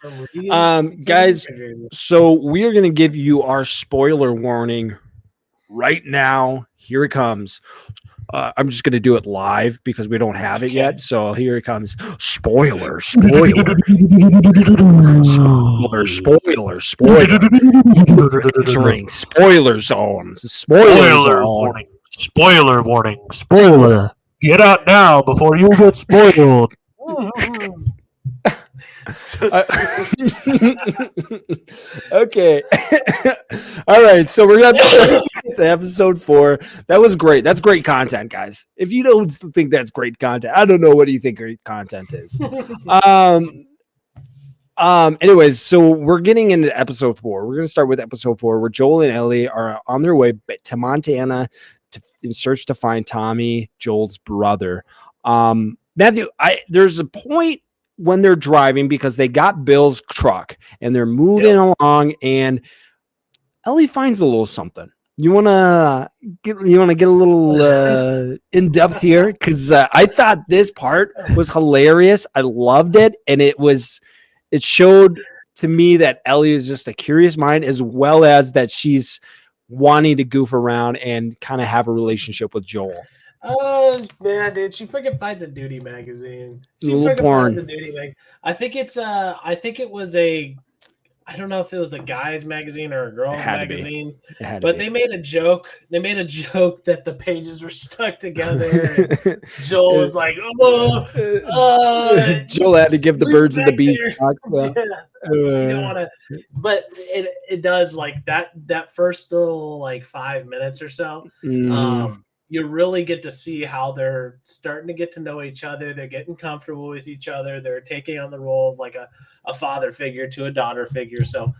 Guys, so we are going to give you our spoiler warning right now. Here it comes. I'm just going to do it live because we don't have it yet. So here it comes. Spoiler. Entering spoiler zone. Spoiler warning. Spoiler warning. Spoiler. Get out now before you get spoiled. Okay. All right, so we're gonna start with episode 4. That was great. That's great content, guys. If you don't think that's great content, I don't know what you think great content is. Anyways, so we're getting into episode 4. We're gonna start with episode 4, where Joel and Ellie are on their way to Montana in search to find Tommy, Joel's brother. Matthew, there's a point when they're driving, because they got Bill's truck and they're moving along, and Ellie finds a little something. You want to get a little in depth here, because I thought this part was hilarious. I loved it, and it showed to me that Ellie is just a curious mind, as well as that she's wanting to goof around and kind of have a relationship with Joel. Oh man, dude! She freaking finds a nudie magazine. Finds a nudie mag. I think it was a. I don't know if it was a guy's magazine or a girl's magazine, but they made a joke. They made a joke that the pages were stuck together. And Joel was like, "Oh, Joel had to give the birds and the bees." You don't want to, but it does, like that first little like 5 minutes or so. You really get to see how they're starting to get to know each other. They're getting comfortable with each other. They're taking on the role of like a father figure to a daughter figure. So,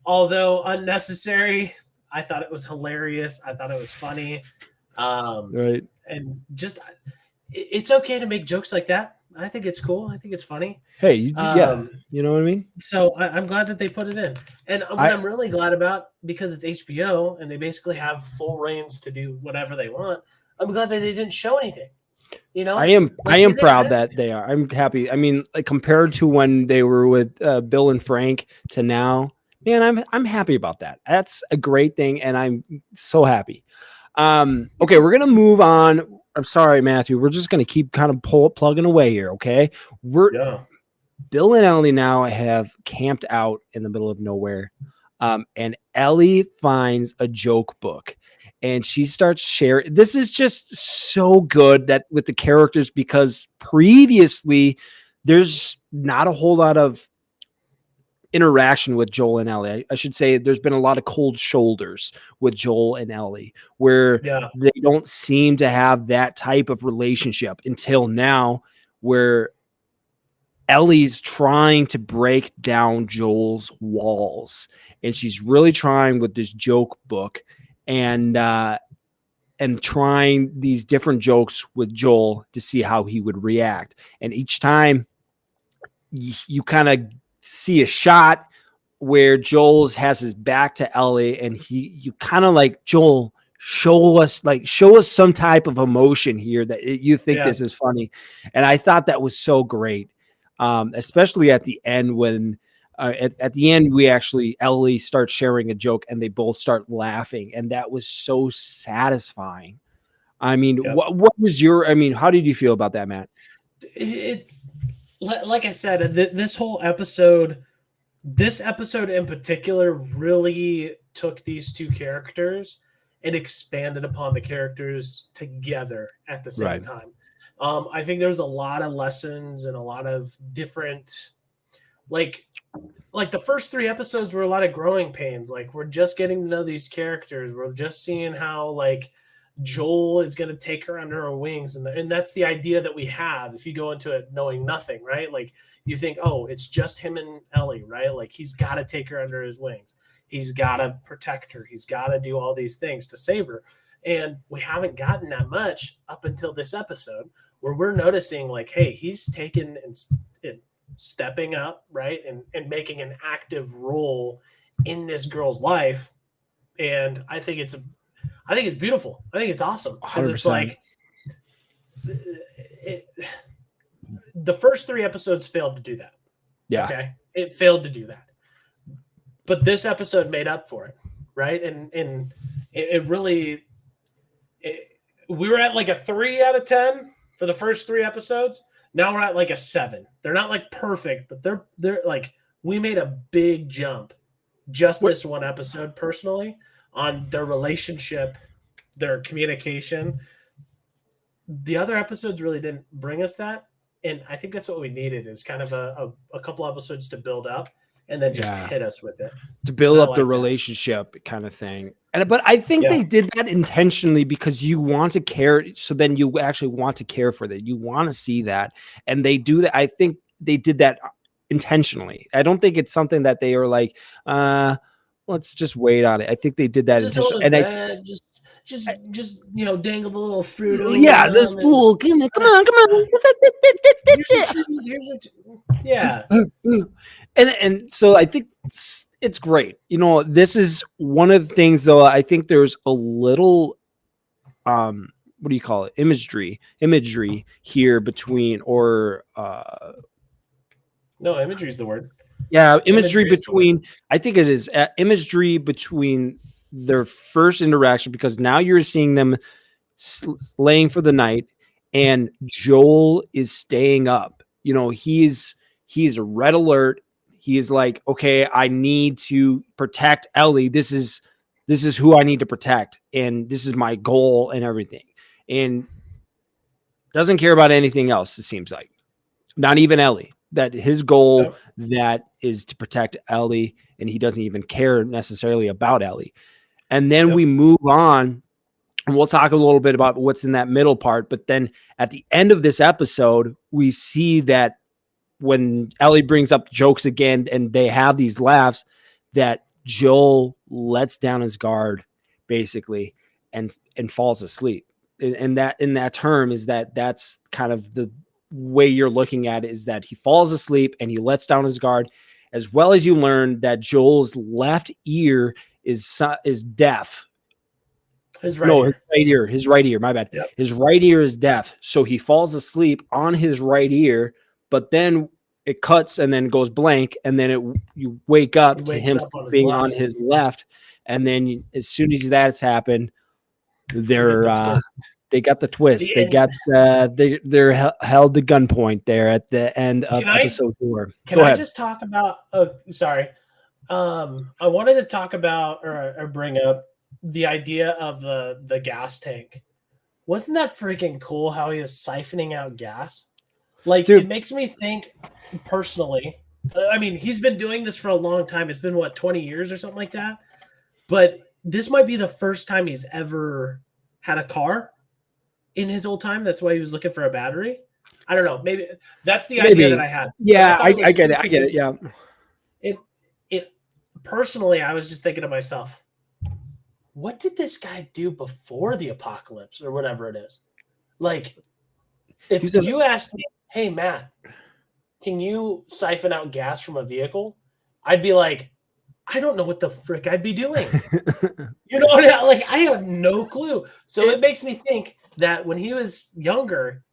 although unnecessary, I thought it was hilarious. I thought it was funny. Right. And just, it's okay to make jokes like that. I think it's cool. I think it's funny. Hey, you know what I mean? So I'm glad that they put it in. And what I'm really glad about, because it's HBO and they basically have full reins to do whatever they want, I'm glad that they didn't show anything. You know? I am proud that they are. I'm happy. I mean, like, compared to when they were with Bill and Frank to now, man, I'm happy about that. That's a great thing, and I'm so happy. Okay, we're gonna move on. I'm sorry, Matthew. We're just going to keep kind of plugging away here, okay? Bill and Ellie now have camped out in the middle of nowhere, and Ellie finds a joke book, and she starts sharing. This is just so good that with the characters, because previously there's not a whole lot of interaction with Joel and Ellie. I should say there's been a lot of cold shoulders with Joel and Ellie, where they don't seem to have that type of relationship until now, where Ellie's trying to break down Joel's walls, and she's really trying with this joke book and trying these different jokes with Joel to see how he would react. And each time you kind of see a shot where Joel has his back to Ellie, and you kind of like, Joel, show us some type of emotion here that you think this is funny. And I thought that was so great. Especially at the end when at the end Ellie starts sharing a joke and they both start laughing, and that was so satisfying. I mean, what was how did you feel about that, Matt? It's like I said, this episode in particular really took these two characters and expanded upon the characters together at the same time. I think there's a lot of lessons and a lot of different, like the first 3 episodes were a lot of growing pains. Like, we're just getting to know these characters. We're just seeing how, like, Joel is going to take her under her wings. And that's the idea that we have if you go into it knowing nothing, right? Like, you think, oh, it's just him and Ellie, right? Like, he's got to take her under his wings. He's got to protect her. He's got to do all these things to save her. And we haven't gotten that much up until this episode, where we're noticing, like, hey, he's taken and stepping up, right, and making an active role in this girl's life. And I think it's beautiful. I think it's awesome, because it's like the first 3 episodes failed to do that. Yeah. Okay, it failed to do that, but this episode made up for it, right? And it really, we were at like a 3 out of 10 for the first 3 episodes. Now we're at like a 7. They're not like perfect, but they're like, we made a big jump just this one episode personally on their relationship, their communication. The other episodes really didn't bring us that. And I think that's what we needed, is kind of a couple episodes to build up and then just hit us with it. To build up the relationship kind of thing. But I think they did that intentionally, because you want to care. So then you actually want to care for that. You want to see that. And they do that. I think they did that intentionally. I don't think it's something that they are like, let's just wait on it. I think they did that intentionally. And just dangle the little fruit over. Yeah, this fool. Come on. Yeah. And so I think it's great. This is one of the things, though. I think there's a little what do you call it? Imagery here between, or no, imagery is the word. Yeah, imagery between. I think it is imagery between their first interaction, because now you're seeing them laying for the night, and Joel is staying up. He's a red alert. He is like, okay, I need to protect Ellie. This is who I need to protect, and this is my goal and everything. And doesn't care about anything else, it seems like. Not even Ellie. That his goal that is to protect Ellie, and he doesn't even care necessarily about Ellie. And then we move on, and we'll talk a little bit about what's in that middle part. But then at the end of this episode, we see that when Ellie brings up jokes again and they have these laughs, that Joel lets down his guard basically and falls asleep. And that in that term is that's kind of the way you're looking at it, is that he falls asleep and he lets down his guard, as well as you learn that Joel's left ear is deaf. His right ear. My bad. Yep. His right ear is deaf. So he falls asleep on his right ear, but then it cuts and then goes blank. And then you wake up to him being on his left. And then as soon as that's happened, they're They got the twist. They got they're held to gunpoint there at the end of episode 4. Can I just talk about? Oh, sorry. I wanted to talk about or bring up the idea of the gas tank. Wasn't that freaking cool? How he was siphoning out gas. Like, Dude. It makes me think personally. I mean, he's been doing this for a long time. It's been, 20 years or something like that? But this might be the first time he's ever had a car in his whole time. That's why he was looking for a battery. I don't know. Maybe that's the idea that I had. Yeah, I get it. I get it. Yeah. It personally, I was just thinking to myself, what did this guy do before the apocalypse or whatever it is? Like, if you asked me, hey, Matt, can you siphon out gas from a vehicle? I'd be like, I don't know what the frick I'd be doing. You know, like, I have no clue. So it makes me think that when he was younger,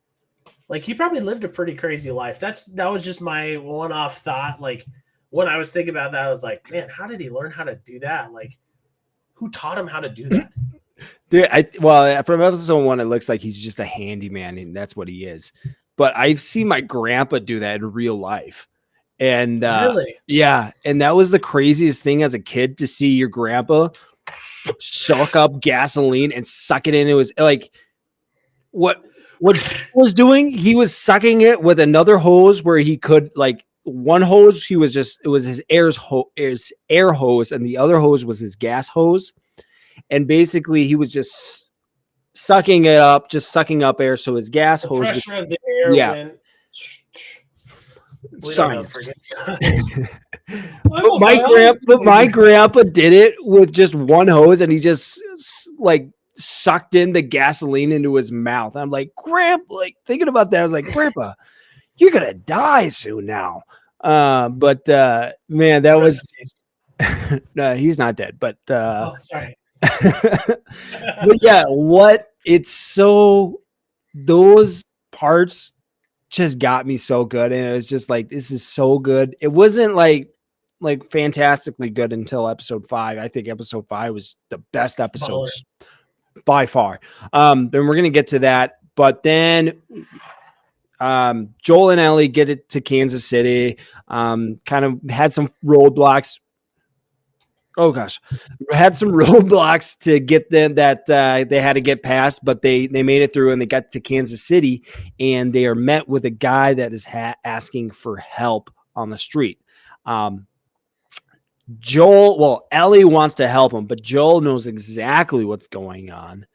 like, he probably lived a pretty crazy life. That was just my one-off thought. Like, when I was thinking about that, I was like, man, how did he learn how to do that? Like, who taught him how to do that? Dude, well, from episode 1, it looks like he's just a handyman, and that's what he is. But I've seen my grandpa do that in real life. And really? Yeah, and that was the craziest thing as a kid, to see your grandpa suck up gasoline and suck it into his, like, what he was doing, he was sucking it with another hose where he could, like, one hose, it was his air hose, and the other hose was his gas hose. And basically he was just sucking it up, just sucking up air. So his gas hose, pressure of the air went. Science. But my grandpa did it with just one hose, and he just like sucked in the gasoline into his mouth. I'm like, Grandpa, like, thinking about that, I was like, Grandpa, you're gonna die soon now. But man, that was no, he's not dead. But sorry. But yeah, those parts just got me so good, and it was just like, this is so good. It wasn't like fantastically good until episode 5. I think episode 5 was the best episode by far. Then we're gonna get to that, but then Joel and Ellie get it to Kansas City. Kind of had some roadblocks. Oh gosh, had some roadblocks to get them that they had to get past, but they made it through, and they got to Kansas City, and they are met with a guy that is asking for help on the street. Ellie wants to help him, but Joel knows exactly what's going on.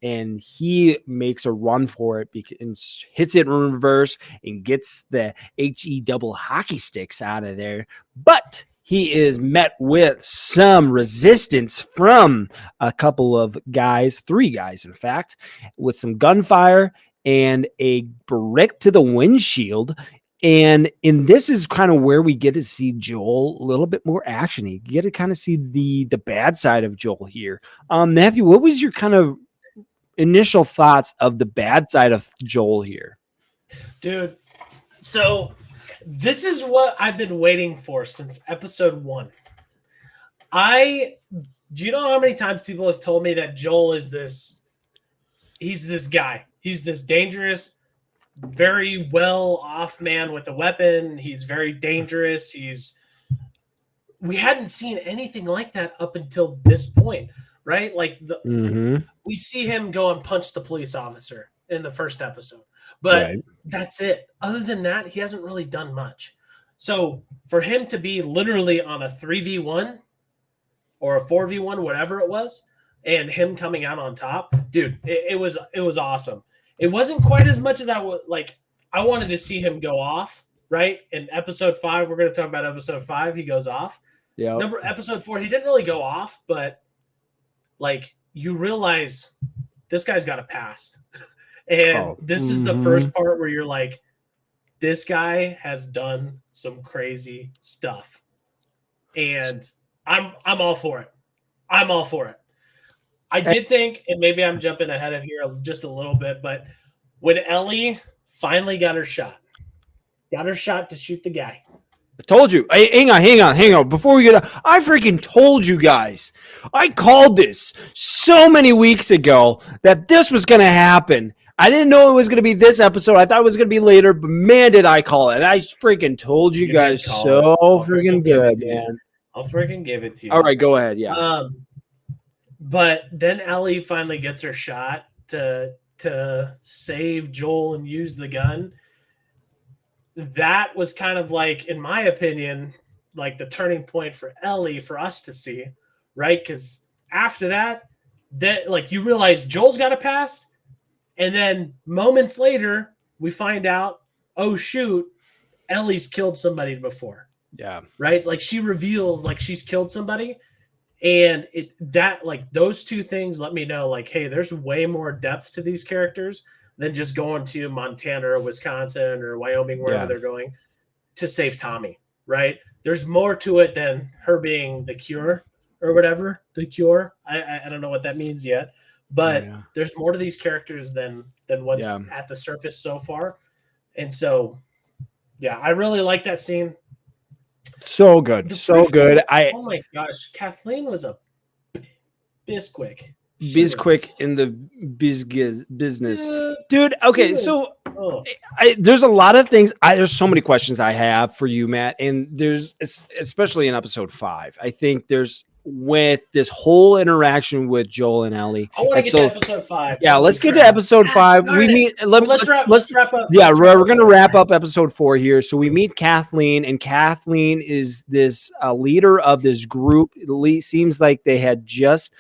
And he makes a run for it and hits it in reverse and gets the HE double hockey sticks out of there. But he is met with some resistance from a couple of guys, 3 guys, in fact, with some gunfire and a brick to the windshield. And this is kind of where we get to see Joel a little bit more action-y. You get to kind of see the bad side of Joel here. Matthew, what was your kind of initial thoughts of the bad side of Joel here? Dude, so this is what I've been waiting for since episode 1. Do you know how many times people have told me that Joel is he's this guy. He's this dangerous, very well off man with a weapon. He's very dangerous. We hadn't seen anything like that up until this point, right? Like we see him go and punch the police officer in the first episode, but that's it. Other than that, he hasn't really done much. So for him to be literally on a 3v1 or a 4v1, whatever it was, and him coming out on top, dude, it was awesome. It wasn't quite as much as I would like. I wanted to see him go off, right? In episode 5, we're going to talk about episode 5. He goes off. Yeah. Episode 4, he didn't really go off, but like you realize this guy's got a past. And this is the first part where you're like, this guy has done some crazy stuff. And I'm all for it. I'm all for it. I did think, and maybe I'm jumping ahead of here just a little bit, but when Ellie finally got her shot to shoot the guy, I told you. Hey, hang on. Before we get, I freaking told you guys. I called this so many weeks ago that this was going to happen. I didn't know it was going to be this episode. I thought it was going to be later, but man, did I call it! I freaking told you guys so freaking good, man. I'll freaking give it to you. All right, go ahead. Yeah. But then Ellie finally gets her shot to save Joel and use the gun. That was kind of like, in my opinion, like the turning point for Ellie for us to see, right? Because after that, like you realize Joel's got a past, and then moments later we find out, oh shoot, Ellie's killed somebody before. Yeah. Right? Like she reveals like she's killed somebody. And like those two things let me know, like, hey, there's way more depth to these characters than just going to Montana or Wisconsin or Wyoming, wherever they're going to save Tommy, right? There's more to it than her being the cure or whatever. The cure. I don't know what that means yet, but there's more to these characters than what's at the surface so far. And so, yeah, I really like that scene. So good. So good. Oh my gosh. Kathleen was a Bisquick. Bizquick in the business, dude. Okay, so there's a lot of things. There's so many questions I have for you, Matt, and there's especially in episode 5. I think there's with this whole interaction with Joel and Ellie. I want to get to episode 5. Yeah, let's get to episode 5. We meet. Let's wrap up. Yeah, we're gonna wrap up episode 4 here. So we meet Kathleen, and Kathleen is this leader of this group. It seems like they had just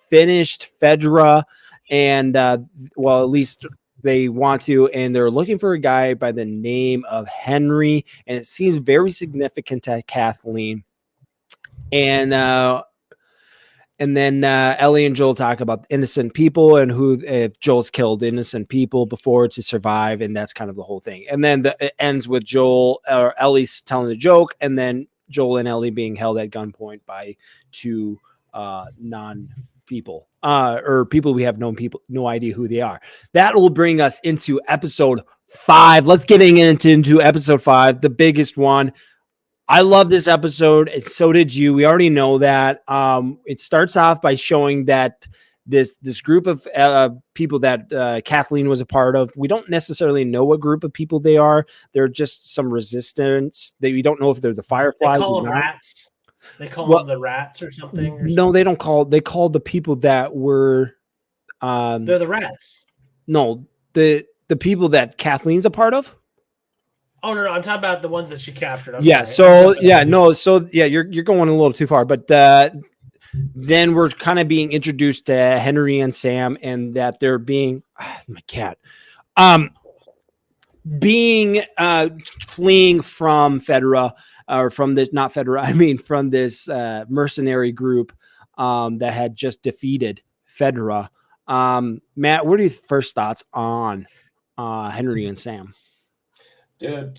finished Fedra, and well, at least they want to, and they're looking for a guy by the name of Henry, and it seems very significant to Kathleen. And then Ellie and Joel talk about innocent people and who, if Joel's killed innocent people before to survive, and that's kind of the whole thing. And then it ends with Joel or Ellie's telling a joke, and then Joel and Ellie being held at gunpoint by two non-people or people we have no idea who they are. That will bring us into episode 5. Let's get into episode 5, the biggest one. I love this episode, and so did you. We already know that. It starts off by showing that this group of people that Kathleen was a part of. We don't necessarily know what group of people they are. They're just some resistance. We don't know if they're the Fireflies. They call them rats. They call them the rats or something. No, they don't call. They called the people that were. They're the rats. No, the people that Kathleen's a part of. Oh no, I'm talking about the ones that she captured. Yeah. So yeah, no. So yeah, you're going a little too far. But then we're kind of being introduced to Henry and Sam, and that they're being my cat, fleeing from Fedra, or from this not Fedra. I mean from this mercenary group that had just defeated Fedra. Matt, what are your first thoughts on Henry and Sam? Dude,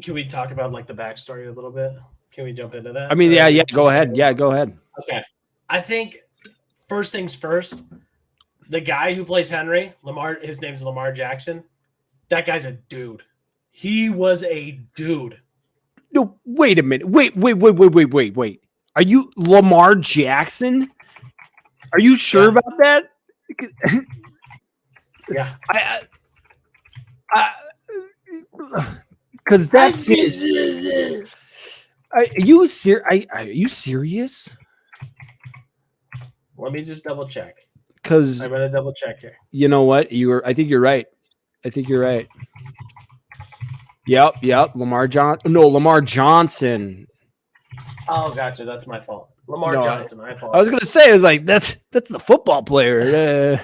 can we talk about like the backstory a little bit? Can we jump into that? I mean, yeah, go ahead. Yeah, go ahead. Okay. I think first things first, the guy who plays Henry, Lamar, his name's Lamar Jackson. That guy's a dude. He was a dude. No, wait a minute. Wait. Are you Lamar Jackson? Are you sure about that? Yeah. Because that's Are you serious? Let me just double check. Because I'm gonna double check here. You know what? I think you're right. Yep. Lamar Johnson. Oh, gotcha. That's my fault. Lamar Johnson. I apologize. I was gonna say, I was like, that's the football player.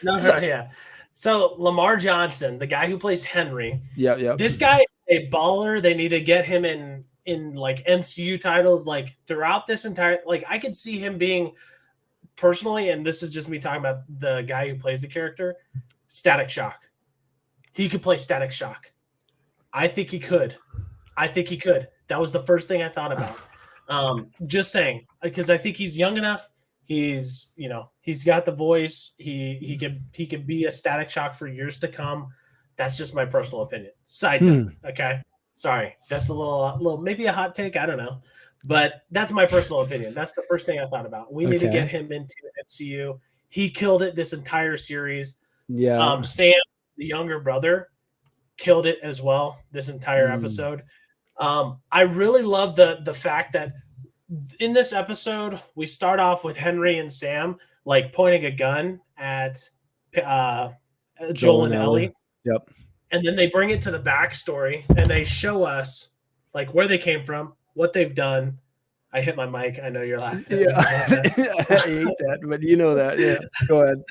No, yeah. So Lamar Johnson, the guy who plays Henry. Yeah. This guy is a baller. They need to get him in like MCU titles, like throughout this entire. Like I could see him being personally, and this is just me talking about the guy who plays the character, Static Shock. He could play Static Shock. I think he could. That was the first thing I thought about. Just saying, because I think he's young enough. He's got the voice. He could be a Static Shock for years to come. That's just my personal opinion. Side note, okay. Sorry, that's a little maybe a hot take. I don't know, but that's my personal opinion. That's the first thing I thought about. We need to get him into MCU. He killed it this entire series. Yeah. Sam, the younger brother, killed it as well this entire episode. I really love the fact that in this episode we start off with Henry and Sam like pointing a gun at Joel and Ellie. Yep. And then they bring it to the backstory and they show us like where they came from, what they've done. I hit my mic. I know you're laughing. Yeah. I hate that, but you know that. Yeah. Go ahead.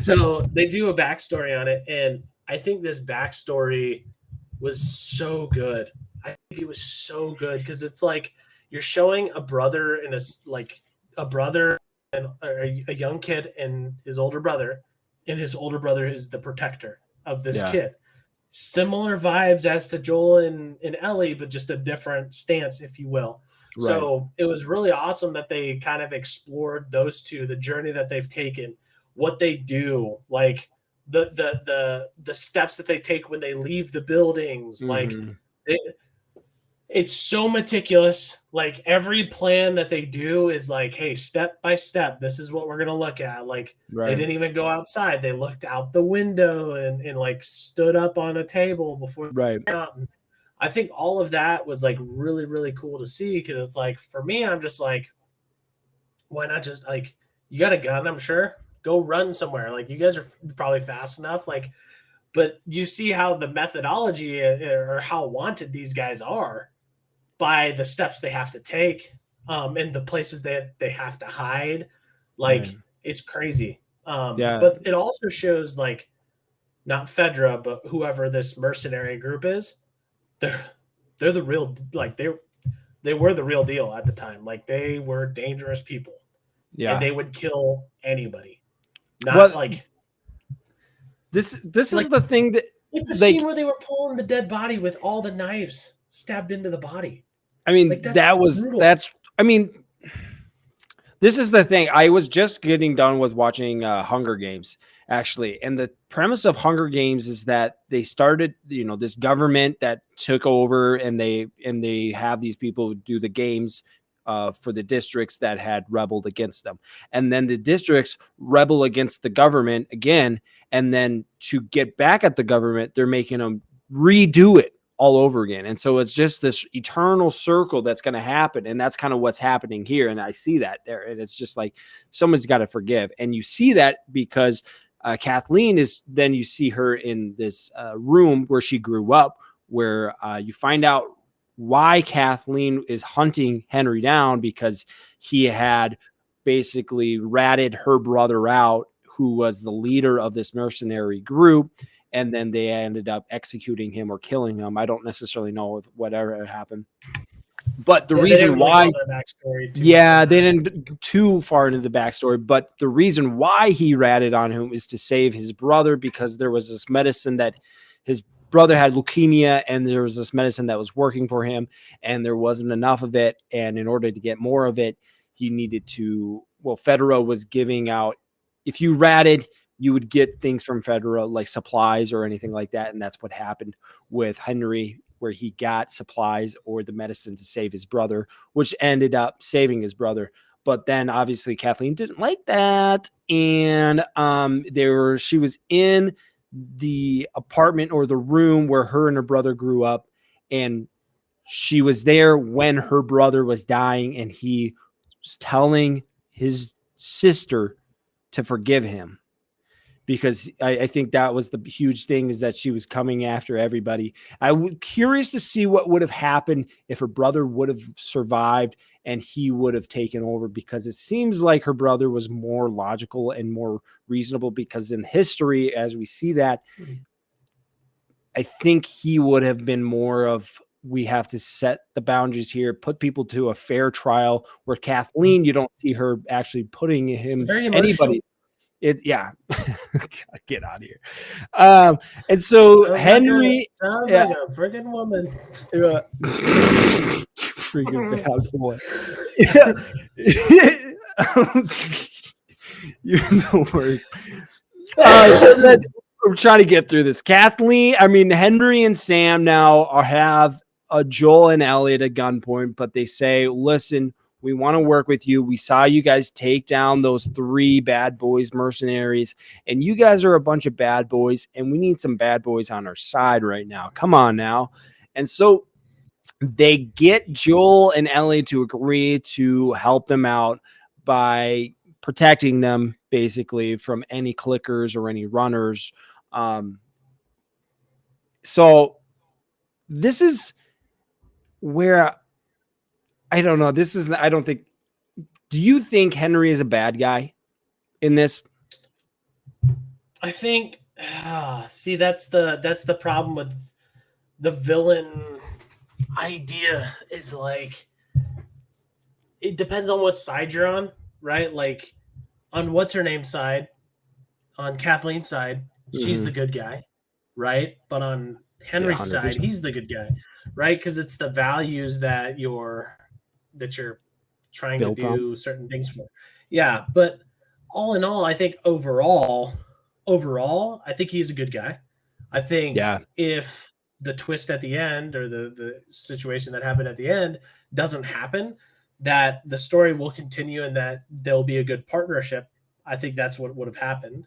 So they do a backstory on it, and I think this backstory was so good. I think it was so good because it's like you're showing a brother and a brother and a young kid and his older brother, and his older brother is the protector of this kid. Similar vibes as to Joel and Ellie, but just a different stance, if you will. Right. So it was really awesome that they kind of explored those two, the journey that they've taken, what they do, like the steps that they take when they leave the buildings. Like it's so meticulous. Like every plan that they do is like, hey, step by step, this is what we're going to look at. Like they didn't even go outside. They looked out the window and like stood up on a table before they went out. And I think all of that was like really, really cool to see. Cause it's like, for me, I'm just like, why not just like, you got a gun, I'm sure, go run somewhere. Like you guys are probably fast enough. Like, but you see how the methodology or how wanted these guys are by the steps they have to take, and the places that they have to hide. Like it's crazy. But it also shows like not Fedra, but whoever this mercenary group is, they're the real, like they were the real deal at the time. Like they were dangerous people. Yeah. And they would kill anybody. Not like this is the thing that the scene where they were pulling the dead body with all the knives stabbed into the body. I mean, like, this is the thing. I was just getting done with watching Hunger Games, actually. And the premise of Hunger Games is that they started, this government that took over and they have these people do the games for the districts that had rebelled against them. And then the districts rebel against the government again. And then to get back at the government, they're making them redo it all over again. And so it's just this eternal circle that's going to happen. And that's kind of what's happening here. And I see that there. And it's just like, someone's got to forgive. And you see that because Kathleen then you see her in this room where she grew up, where you find out why Kathleen is hunting Henry down, because he had basically ratted her brother out, who was the leader of this mercenary group. And then they ended up executing him or killing him. I don't necessarily know whatever happened. But the reason why, they didn't too far into the backstory, but the reason why he ratted on him is to save his brother, because there was this medicine that his brother had leukemia, and there was this medicine that was working for him, and there wasn't enough of it. And in order to get more of it, he needed to, Fedra was giving out, if you ratted, you would get things from Fedra, like supplies or anything like that. And that's what happened with Henry, where he got supplies or the medicine to save his brother, which ended up saving his brother. But then obviously Kathleen didn't like that. And she was in the apartment or the room where her and her brother grew up. And she was there when her brother was dying, and he was telling his sister to forgive him. Because I think that was the huge thing, is that she was coming after everybody. I was curious to see what would have happened if her brother would have survived and he would have taken over, because it seems like her brother was more logical and more reasonable, because in history, as we see that, I think he would have been more of, we have to set the boundaries here, put people to a fair trial, where Kathleen, you don't see her actually putting anybody. Get out of here. And so Henry sounds like a freaking woman. Freaking bad boy. You're the worst. So we're trying to get through this. Henry and Sam now have Joel and Elliot at gunpoint, but they say, listen, we want to work with you. We saw you guys take down those 3 bad boys mercenaries, and you guys are a bunch of bad boys, and we need some bad boys on our side right now. Come on now. And so they get Joel and Elliot to agree to help them out by protecting them basically from any clickers or any runners. So this is where I don't know. I don't think, do you think Henry is a bad guy in this? I think, see, that's the problem with the villain idea is like, it depends on what side you're on, right? Like on what's her name side, on Kathleen's side, she's the good guy, right? But on Henry's side, 100%. he's the good guy, right? Because it's the values that you're trying Built to do certain things for. Yeah, but all in all, I think overall, I think he's a good guy. I think if the twist at the end or the situation that happened at the end doesn't happen, that the story will continue and that there'll be a good partnership. I think that's what would have happened.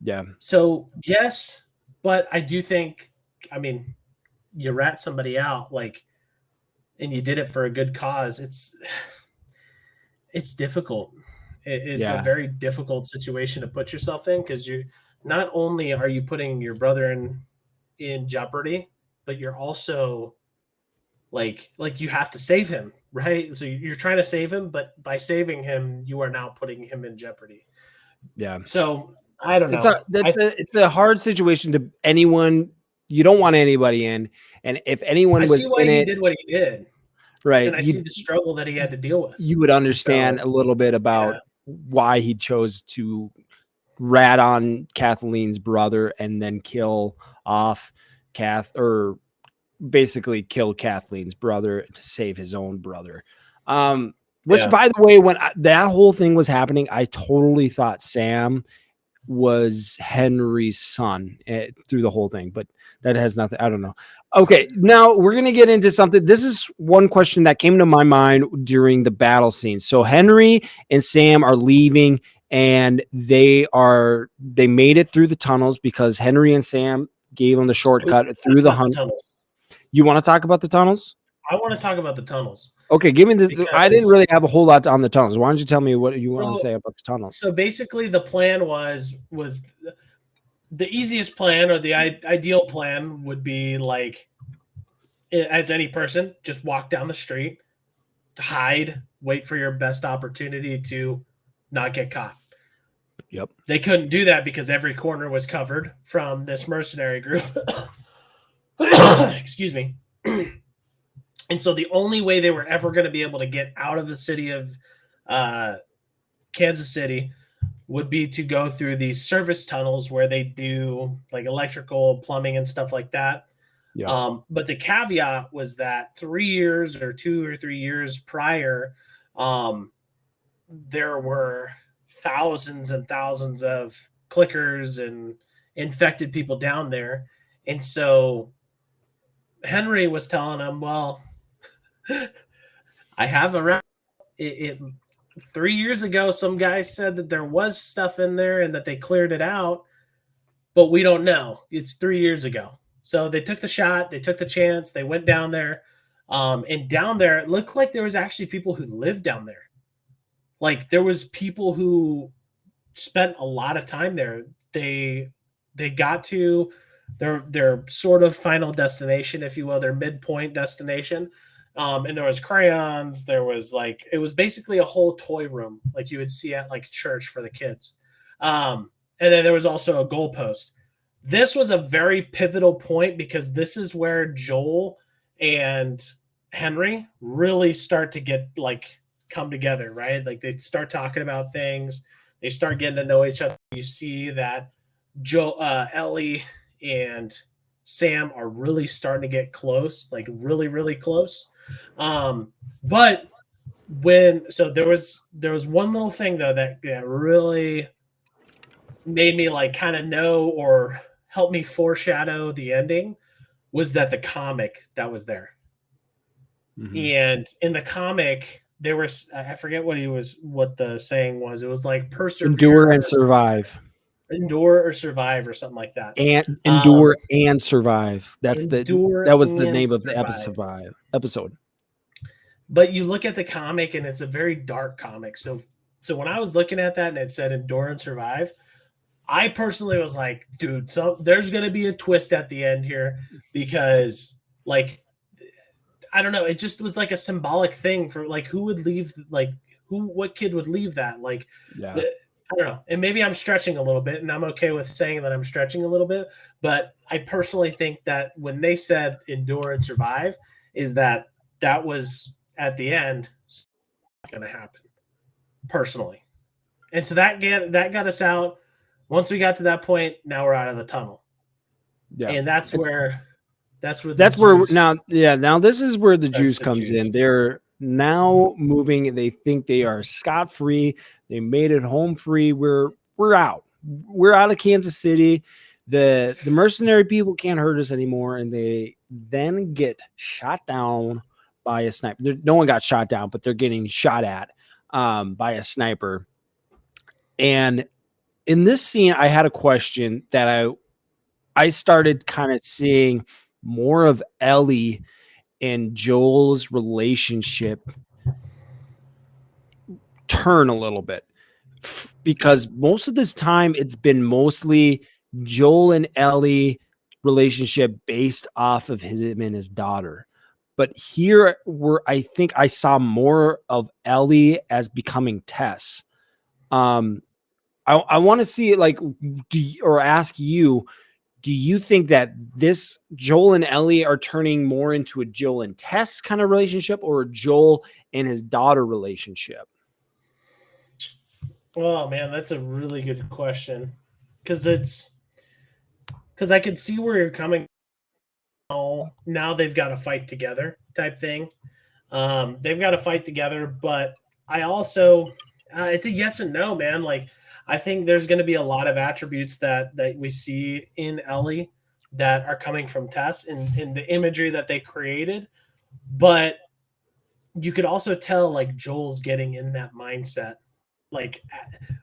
Yeah. So yes, but I do think, I mean, you rat somebody out, like, and you did it for a good cause. It's difficult. It's a very difficult situation to put yourself in, because you not only are you putting your brother in jeopardy, but you're also like you have to save him, right? So you're trying to save him, but by saving him, you are now putting him in jeopardy. Yeah. So I don't know. It's a hard situation to anyone. You don't want anybody in, and if anyone was see why in he it, did what he did, right? and I see the struggle that he had to deal with. You would understand a little bit about why he chose to rat on Kathleen's brother and then kill off basically kill Kathleen's brother to save his own brother. Which, by the way, when that whole thing was happening, I totally thought Sam was Henry's son through the whole thing, but that has nothing. I don't know. Okay, now we're going to get into something. This is one question that came to my mind during the battle scene. So Henry and Sam are leaving, and they made it through the tunnels because Henry and Sam gave them the shortcut through the hunt. You want to talk about the tunnels? I want to talk about the tunnels. Okay, give me this. I didn't really have a whole lot on the tunnels. Why don't you tell me what you want to say about the tunnels? So basically, the plan was the easiest plan, or the ideal plan would be like, as any person, just walk down the street, hide, wait for your best opportunity to not get caught. Yep. They couldn't do that because every corner was covered from this mercenary group. Excuse me. And so the only way they were ever going to be able to get out of the city of Kansas City would be to go through these service tunnels where they do like electrical, plumbing, and stuff like that. Yeah. But the caveat was that 3 years or 2 or 3 years prior, there were thousands and thousands of clickers and infected people down there. And so Henry was telling him, well, I have a route. 3 years ago, some guys said that there was stuff in there and that they cleared it out, but we don't know. It's 3 years ago. So they took the shot, they took the chance, they went down there. And down there, it looked like there was actually people who lived down there. Like there was people who spent a lot of time there. They got to their sort of final destination, if you will, their midpoint destination. And there was crayons. There was it was basically a whole toy room like you would see at like church for the kids. And then there was also a goalpost. This was a very pivotal point because this is where Joel and Henry really start to get come together, right? Like they start talking about things. They start getting to know each other. You see that Ellie and Sam are really starting to get close, like really, really close. But there was one little thing though that really made me kind of know or help me foreshadow the ending, was that the comic that was there. And in the comic, there was, I forget what the saying was. It was like persevere, endure and survive, endure or survive, or something like that. and endure and survive. That was the and name of the survive. episode. But you look at the comic, and it's a very dark comic. So when I was looking at that and it said endure and survive, I personally was like, dude, so there's going to be a twist at the end here, because like, I don't know. It just was like a symbolic thing for like, who would leave, like what kid would leave that? Like, Yeah. I don't know. And maybe I'm stretching a little bit, and I'm okay with saying that I'm stretching a little bit. But I personally think that when they said endure and survive, is that was at the end, it's going to happen personally. And so that got us out. Once we got to that point, now we're out of the tunnel. Yeah. And that's where now this is where the juice comes in. They're now moving. They think they are scot-free. They made it home free. We're out. We're out of Kansas City. The mercenary people can't hurt us anymore, and they then get shot down by a sniper. No one got shot down, but they're getting shot at by a sniper. And in this scene, I had a question that I started kind of seeing more of Ellie and Joel's relationship turn a little bit, because most of this time it's been mostly Joel and Ellie relationship based off of him and his daughter. But here I think I saw more of Ellie as becoming Tess. I want to see it, like, ask you, do you think that this Joel and Ellie are turning more into a Joel and Tess kind of relationship, or a Joel and his daughter relationship? Oh man, that's a really good question. Because I can see where you're coming from. Now they've got to fight together type thing. They've got to fight together, but I also, it's a yes and no, man. Like, I think there's going to be a lot of attributes that we see in Ellie that are coming from Tess in the imagery that they created. But you could also tell, like, Joel's getting in that mindset. Like,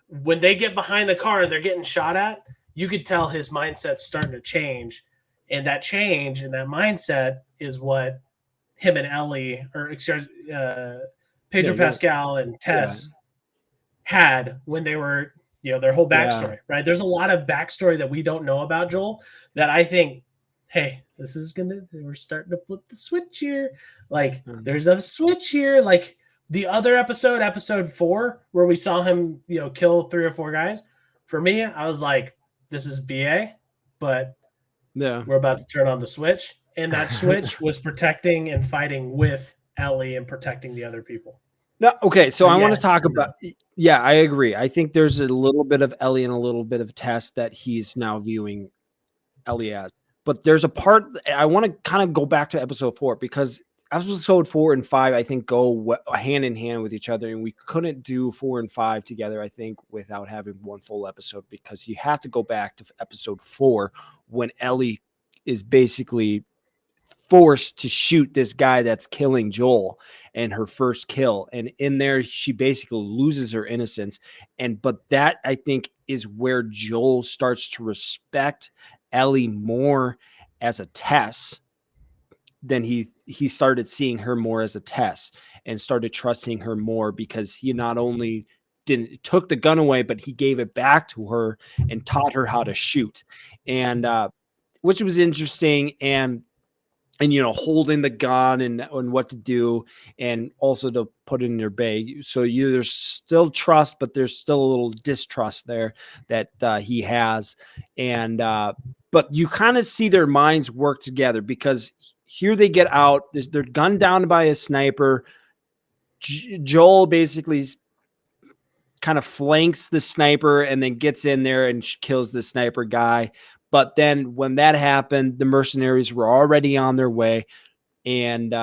when they get behind the car and they're getting shot at, you could tell his mindset's starting to change. And that change and that mindset is what him and Ellie, or Pedro Pascal and Tess had when they were, their whole backstory, right? There's a lot of backstory that we don't know about Joel that I think, hey, we're starting to flip the switch here. Like, there's a switch here. Like the other episode 4, where we saw him, kill 3 or 4 guys. For me, I was like, this is BA, but we're about to turn on the switch. And that switch was protecting and fighting with Ellie and protecting the other people. No, okay, so I want to talk about. Yeah, I agree. I think there's a little bit of Ellie and a little bit of Tess that he's now viewing Ellie as. But there's a part I want to kind of go back to episode 4, because episode 4 and 5 I think go hand in hand with each other, and we couldn't do 4 and 5 together, I think, without having one full episode, because you have to go back to episode 4 when Ellie is basically forced to shoot this guy that's killing Joel, and her first kill. And in there, she basically loses her innocence. But that, I think, is where Joel starts to respect Ellie more as a Tess. Then he started seeing her more as a Tess and started trusting her more, because he not only took the gun away, but he gave it back to her and taught her how to shoot. And which was interesting. And holding the gun and what to do, and also to put it in your bag. So there's still trust, but there's still a little distrust there that he has. And but you kind of see their minds work together, because here they get out. They're gunned down by a sniper. Joel basically kind of flanks the sniper and then gets in there and kills the sniper guy. But then when that happened, the mercenaries were already on their way, and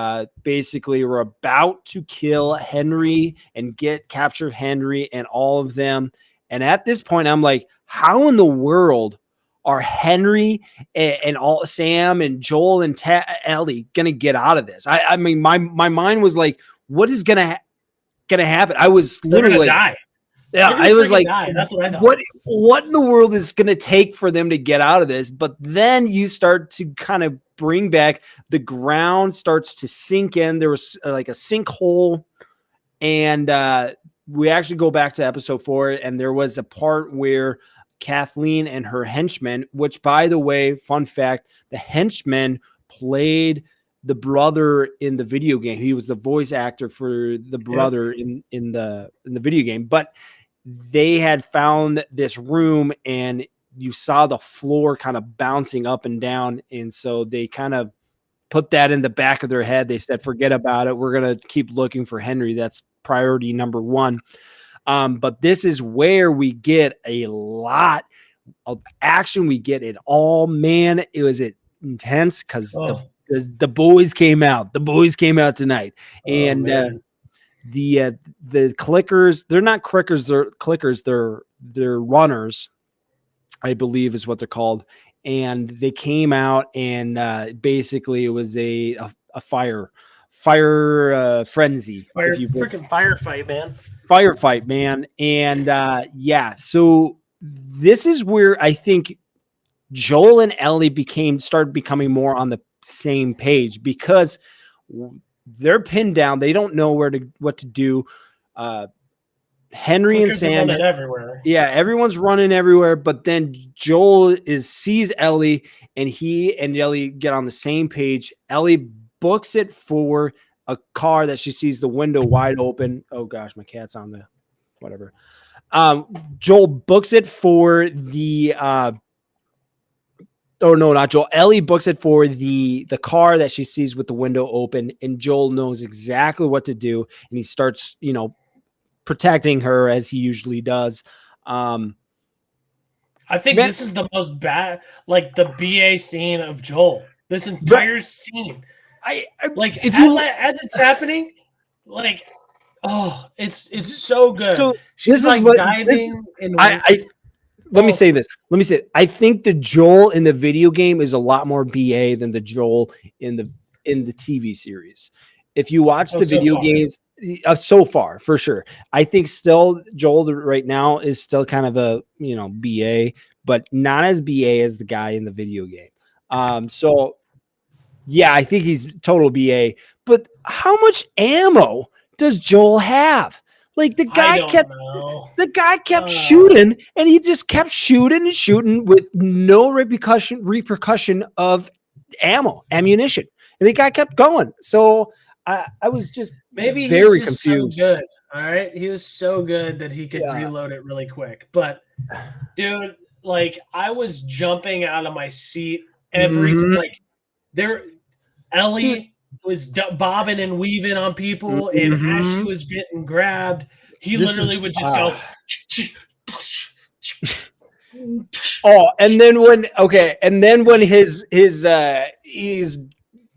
basically were about to kill Henry and capture Henry and all of them. And at this point, I'm like, how in the world are Henry and all Sam and Joel and Ellie gonna get out of this? I mean, my mind was like, what is gonna happen? I was They're gonna literally die. yeah, They're gonna I was freaking like, die. That's what I thought. what in the world is going to take for them to get out of this? But then you start to kind of bring back the ground starts to sink in. There was like a sinkhole, and we actually go back to episode 4, and there was a part where Kathleen and her henchmen, which, by the way, fun fact, the henchman played the brother in the video game. He was the voice actor for the brother in the video game, but they had found this room and you saw the floor kind of bouncing up and down. And so they kind of put that in the back of their head. They said, forget about it. We're going to keep looking for Henry. That's priority number 1. But this is where we get a lot of action. We get it all, man. It was intense because the boys came out. The boys came out tonight. And the clickers, they're not clickers, they're clickers, they're runners, I believe is what they're called. And they came out and basically it was a fire frenzy. Freaking firefight, man. Firefight, man. And yeah, so this is where I think Joel and Ellie started becoming more on the same page because they're pinned down. They don't know what to do. Henry and Sam everywhere. Yeah, everyone's running everywhere. But then Joel sees Ellie, and he and Ellie get on the same page. Ellie books it for a car that she sees the window wide open. Oh gosh, my cat's on the whatever. Joel books it for the oh no, not Joel. Ellie books it for the car that she sees with the window open, and Joel knows exactly what to do, and he starts, protecting her as he usually does. I think this is the most bad, like the BA scene of Joel. This entire scene, I like as it's happening, like it's so good. So she's like diving. Let me say this. I think the Joel in the video game is a lot more BA than the Joel in the TV series. If you watch the video games so far, for sure, I think still Joel right now is still kind of a BA, but not as BA as the guy in the video game. So yeah, I think he's total BA. But how much ammo does Joel have? Like the guy kept shooting, and he just kept shooting and shooting with no repercussion of ammunition. And the guy kept going. So I was just maybe very he's just confused. So good. All right, he was so good that he could reload it really quick. But dude, like I was jumping out of my seat every like Ellie was bobbing and weaving on people, and as she was getting grabbed, he literally would just go. Oh, and then when his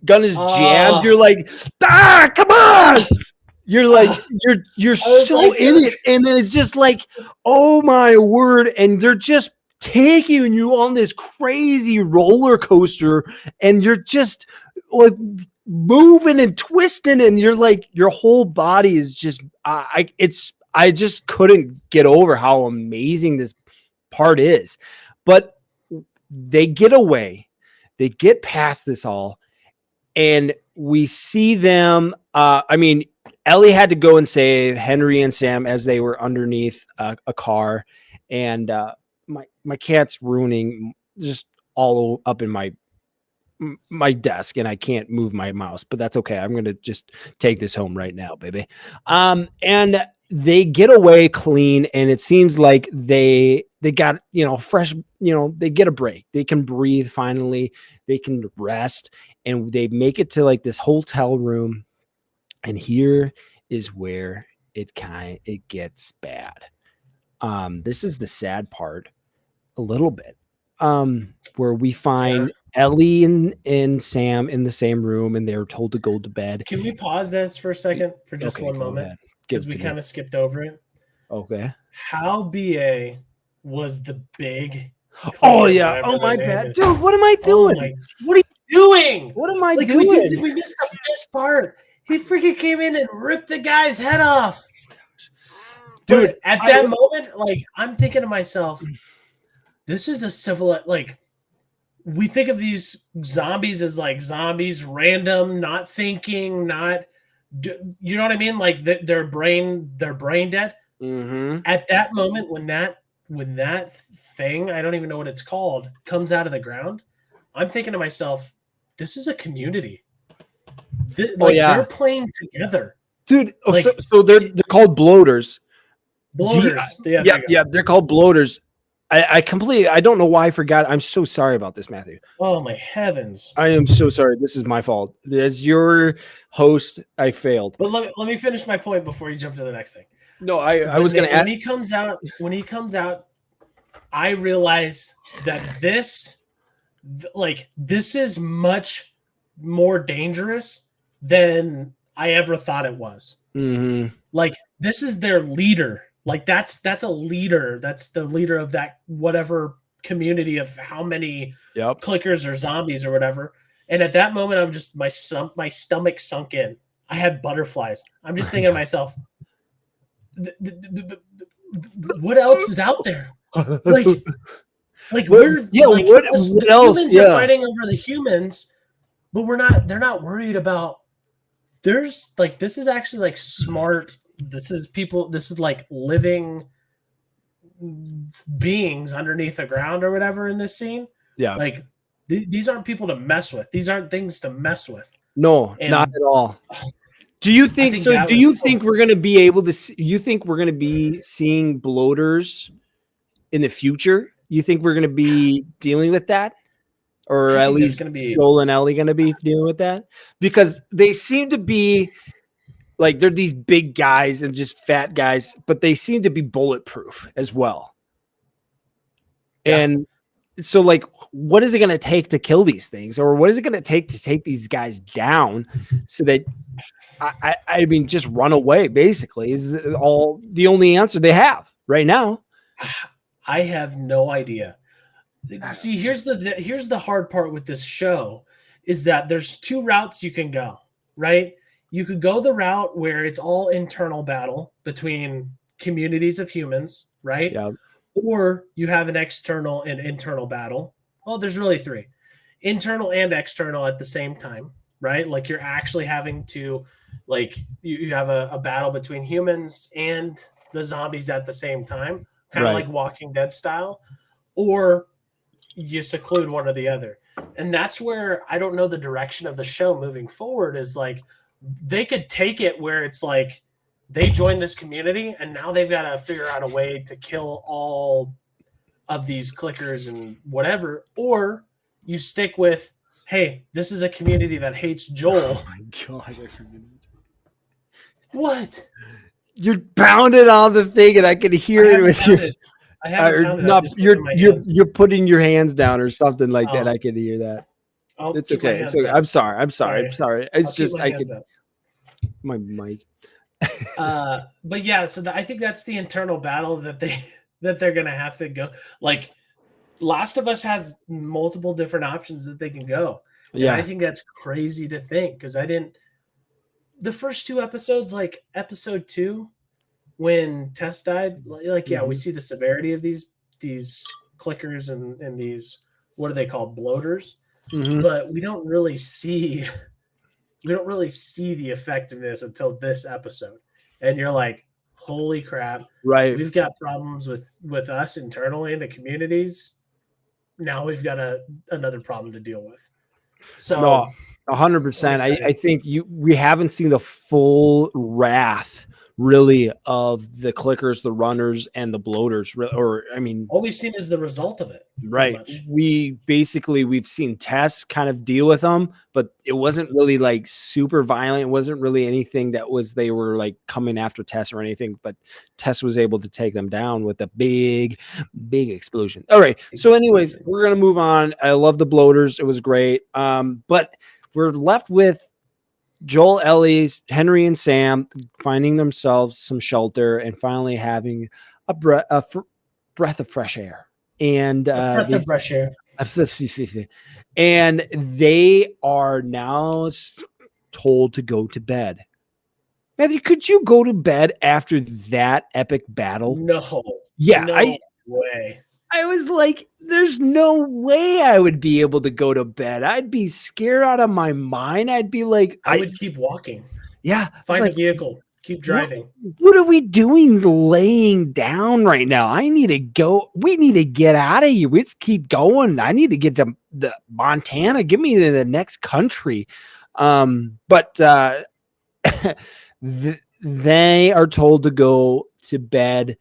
gun is jammed, you're like, come on! You're like, you're so in it, and then it's just like, oh my word, and they're just taking you on this crazy roller coaster, and you're just like moving and twisting, and you're like, your whole body is just, I just couldn't get over how amazing this part is. But they get away, they get past this all, and we see them. Ellie had to go and save Henry and Sam as they were underneath a car, and my cat's ruining just all up in my desk, and I can't move my mouse, but that's okay. I'm gonna just take this home right now, baby. And they get away clean, and it seems like they got fresh, they get a break. They can breathe finally. They can rest, and they make it to like this hotel room. And here is where it gets bad. This is the sad part a little bit, where we find Ellie and Sam in the same room, and they're told to go to bed. Can we pause this for a second for just one moment? Because we kind of skipped over it. Okay. How BA was the big Oh Clicker, yeah. whatever Oh their my name bad, is. dude. What am I Oh doing? my! What are you doing? What am I Like doing? we missed the best part. He freaking came in and ripped the guy's head off. Dude, But at that moment, like I'm thinking to myself, this is a civil. Like we think of these zombies as like zombies, random, not thinking, not. You know what I mean? Like their brain dead. Mm-hmm. At that moment, when that thing, I don't even know what it's called, comes out of the ground, I'm thinking to myself, this is a community. They're playing together, dude. Oh, like so they're called bloaters. bloaters. Yeah, there you go. Yeah, they're called bloaters. I completely. I don't know why I forgot. I'm so sorry about this, Matthew. Oh my heavens! I am so sorry. This is my fault. As your host, I failed. But let me finish my point before you jump to the next thing. No, I was going to add. When he comes out, I realize that this is much more dangerous than I ever thought it was. Mm-hmm. Like this is their leader. Like that's a leader. That's the leader of that whatever community of how many clickers or zombies or whatever. And at that moment, I'm just my stomach sunk in. I had butterflies. I'm just thinking to myself, what else is out there? Like what else? Humans are fighting over the humans, but they're not worried about. There's like this is actually like smart. This is like living beings underneath the ground or whatever in this scene. Yeah. Like these aren't people to mess with. These aren't things to mess with. No, not at all. Do you think so? Do you think we're going to be able to see, you think we're going to be seeing bloaters in the future? You think we're going to be dealing with that? Or at least Joel and Ellie going to be dealing with that? Because they seem to be like they're these big guys and just fat guys, but they seem to be bulletproof as well. Yeah. And so like, what is it going to take to kill these things? Or what is it going to take these guys down so that I mean, just run away basically is all the only answer they have right now. I have no idea. See, here's the hard part with this show is that there's two routes you can go, right? You could go the route where it's all internal battle between communities of humans, right? Yeah. Or you have an external and internal battle. Well, there's really three. Internal and external at the same time, right? Like you're actually having to, like, you have a battle between humans and the zombies at the same time, kind of like Walking Dead style, or you seclude one or the other. And that's where I don't know the direction of the show moving forward is like, they could take it where it's like they join this community and now they've got to figure out a way to kill all of these clickers and whatever, or you stick with, hey, this is a community that hates Joel. Oh my God. I forget it. What? You're pounding on the thing and I can hear it with you. I haven't you're putting your hands down or something like that. I can hear that. It's okay. I'm sorry. It's just my mic. But yeah, so I think that's the internal battle that they're gonna have to go. Like Last of Us has multiple different options that they can go. Yeah, and I think that's crazy to think because the first two episodes, like episode 2, when Tess died, like we see the severity of these clickers and these, what are they called, bloaters, but we don't really see the effectiveness until this episode, and you're like, holy crap, right? We've got problems with us internally in the communities. Now we've got another problem to deal with. So no, 100%. I think we haven't seen the full wrath really of the clickers, the runners, and the bloaters. Or I mean, all we've seen is the result of it. Right. We've seen Tess kind of deal with them, but it wasn't really like super violent. It wasn't really anything they were like coming after Tess or anything, but Tess was able to take them down with a big explosion. All right. So anyways, we're going to move on. I love the bloaters. It was great. But we're left with Joel, Ellie, Henry, and Sam finding themselves some shelter and finally having a breath of fresh air. and A breath of fresh air. and they are now told to go to bed. Matthew, could you go to bed after that epic battle? No. Yeah, No way. I was like, there's no way I would be able to go to bed. I'd be scared out of my mind. I'd be like, I would keep walking. Yeah. Find a vehicle. Keep driving. What are we doing laying down right now? I need to go. We need to get out of here. Let's keep going. I need to get to the Montana. Get me to the next country. But they are told to go to bed.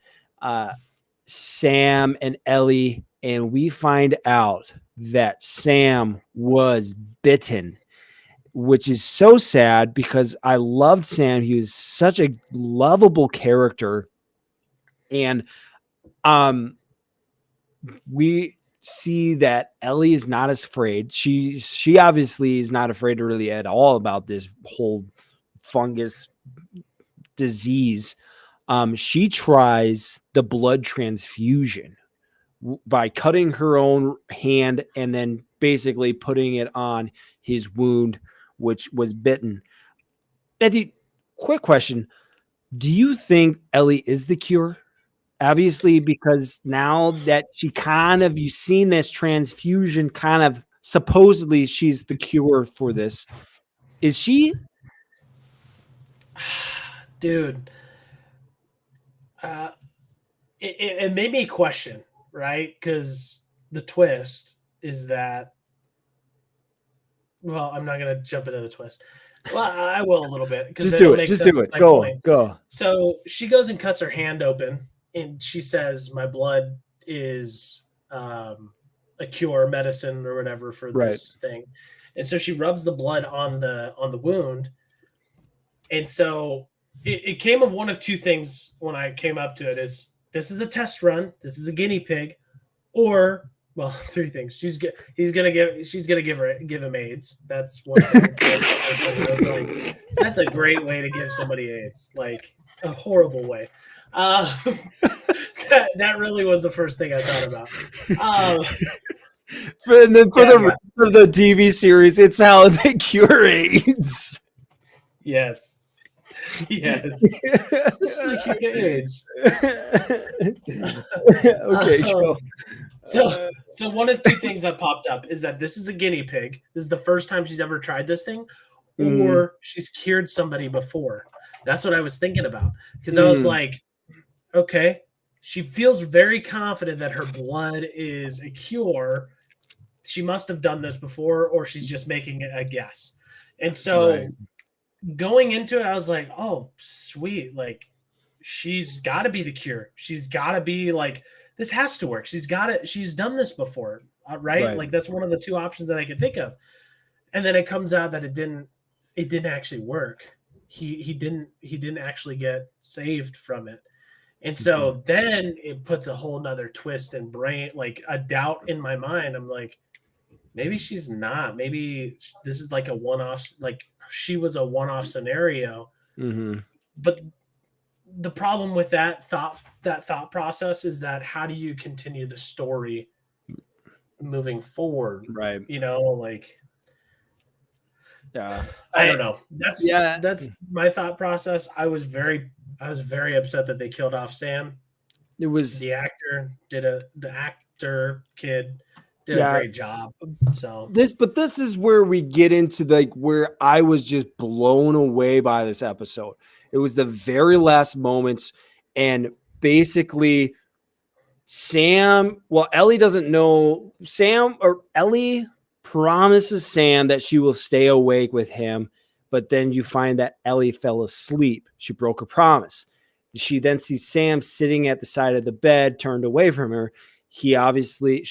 Sam and Ellie, and we find out that Sam was bitten, which is so sad because I loved Sam. He was such a lovable character. And we see that Ellie is not as afraid. She obviously is not afraid really at all about this whole fungus disease. She tries the blood transfusion by cutting her own hand and then basically putting it on his wound, which was bitten. Eddie, quick question. Do you think Ellie is the cure? Obviously, because now that you've seen this transfusion supposedly she's the cure for this. Is she? Dude. It made me question, right? Because the twist is that, well, I'm not going to jump into the twist. Well, I will a little bit. Just do it. Just do it. Go. So she goes and cuts her hand open, and she says, my blood is a cure, medicine, or whatever for this thing. And so she rubs the blood on the wound. And so it came of one of two things when I came up to it is this is a test run. This is a guinea pig, or well, three things. She's gonna give him AIDS. That's one thing. That's a great way to give somebody AIDS. Like a horrible way. That really was the first thing I thought about. For the TV series, it's how they cure AIDS. Yes. This is the cure to AIDS. Okay, go. So one of two things that popped up is that this is a guinea pig. This is the first time she's ever tried this thing, or she's cured somebody before. That's what I was thinking about. Because I was like, okay, she feels very confident that her blood is a cure. She must have done this before, or she's just making a guess. And so going into it, I was like, oh, sweet. Like, she's got to be the cure. She's got to be like, this has to work. She's done this before, right? Like, that's one of the two options that I could think of. And then it comes out that it didn't actually work. He didn't actually get saved from it. And so then it puts a whole nother twist and brain, like a doubt in my mind. I'm like, maybe she's not. Maybe this is like a one-off, like she was a one-off scenario. But the problem with that thought process is that how do you continue the story moving forward? Right. You know, like, yeah, I don't know. That's my thought process. I was very upset that they killed off Sam. It was the actor kid did a great job. So this is where we get into like where I was just blown away by this episode. It was the very last moments, and basically Ellie doesn't know. Ellie promises Sam that she will stay awake with him, but then you find that Ellie fell asleep. She broke her promise. She then sees Sam sitting at the side of the bed, turned away from her. She obviously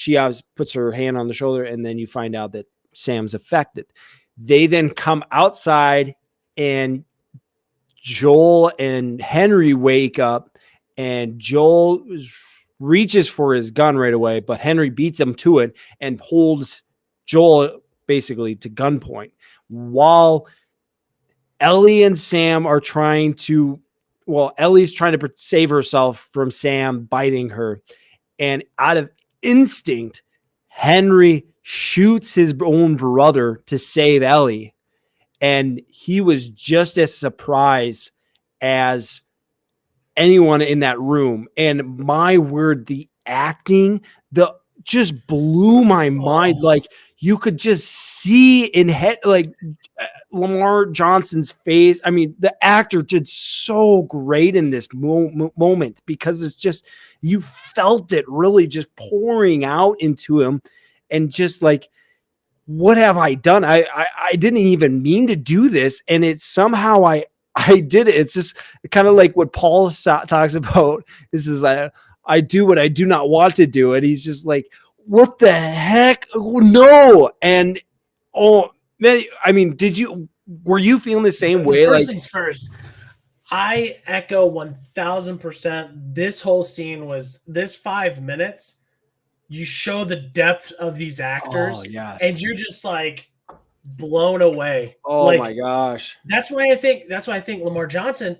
puts her hand on the shoulder, and then you find out that Sam's affected. They then come outside, and Joel and Henry wake up, and Joel reaches for his gun right away, but Henry beats him to it and holds Joel basically to gunpoint while Ellie and Sam are Ellie's trying to save herself from Sam biting her. And out of instinct, Henry shoots his own brother to save Ellie. And he was just as surprised as anyone in that room. And my word, the acting, just blew my mind. Like you could just see in head, like Lamar Johnson's face. I mean, the actor did so great in this moment because it's just, you felt it really just pouring out into him, and just like, what have I done? I didn't even mean to do this, and it's somehow I did it. It's just kind of like what Paul talks about. This is I do what I do not want to do, and he's just like, what the heck? No. And oh man, I mean, were you feeling the same way? First things first, I echo 1000%. This whole scene was this 5 minutes. You show the depth of these actors, and you're just like blown away. Oh like, my gosh. That's why I think Lamar Johnson,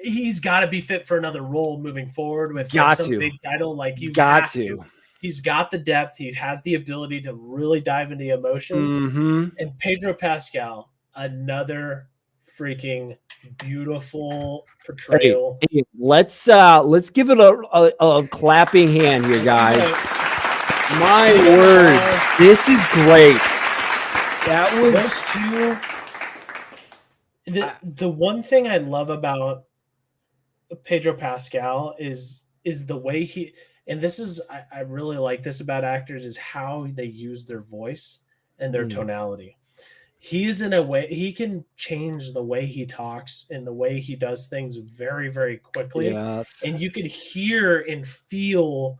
he's got to be fit for another role moving forward with some big title. Like you got to. He's got the depth. He has the ability to really dive into emotions. And Pedro Pascal, another freaking beautiful portrayal. Hey, let's give it a clapping hand here, guys. My word, this is great. That was those two. The one thing I love about Pedro Pascal is the way he, and this is I really like this about actors, is how they use their voice and their tonality. He is in a way, he can change the way he talks and the way he does things very, very quickly. Yes. And you could hear and feel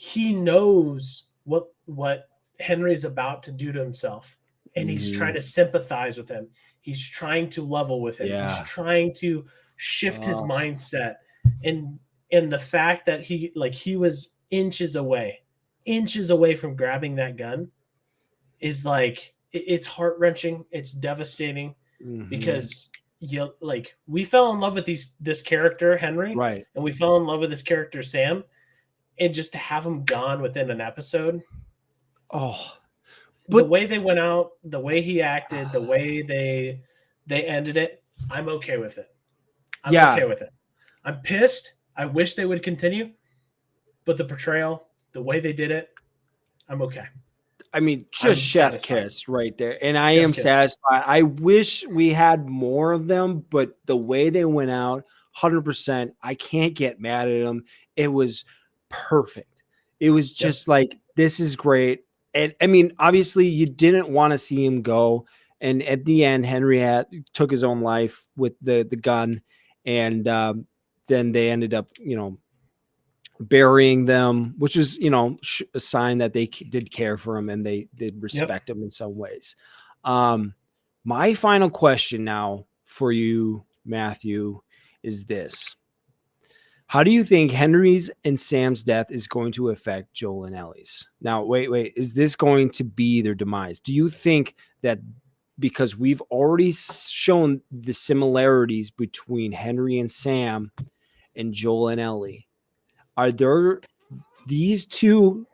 he knows what Henry's about to do to himself, and he's trying to sympathize with him. He's trying to level with him. He's trying to shift his mindset, and the fact that he was inches away from grabbing that gun is like, it's heart-wrenching. It's devastating because we fell in love with this character Henry, right? And we fell in love with this character Sam. And just to have him gone within an episode. The way they went out, the way he acted, the way they ended it, I'm okay with it. I'm okay with it. I'm pissed. I wish they would continue. But the portrayal, the way they did it, I'm okay. I mean, just chef kiss right there. And I am satisfied. I wish we had more of them, but the way they went out, 100%, I can't get mad at them. It was perfect. It was just like, this is great. And I mean, obviously you didn't want to see him go. And at the end, Henry took his own life with the gun. And then they ended up, burying them, which was, a sign that they did care for him and they did respect him in some ways. My final question now for you, Matthew, is this. How do you think Henry's and Sam's death is going to affect Joel and Ellie's? Now, wait. Is this going to be their demise? Do you think that because we've already shown the similarities between Henry and Sam and Joel and Ellie, are these two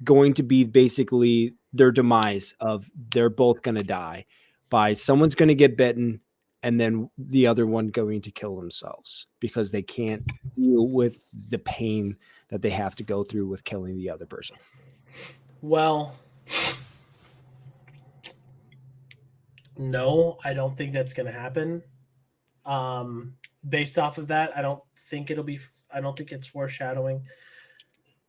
going to be basically their demise of they're both going to die by someone's going to get bitten and then the other one going to kill themselves because they can't deal with the pain that they have to go through with killing the other person? Well, no, I don't think that's going to happen. Based off of that, I don't think it's foreshadowing.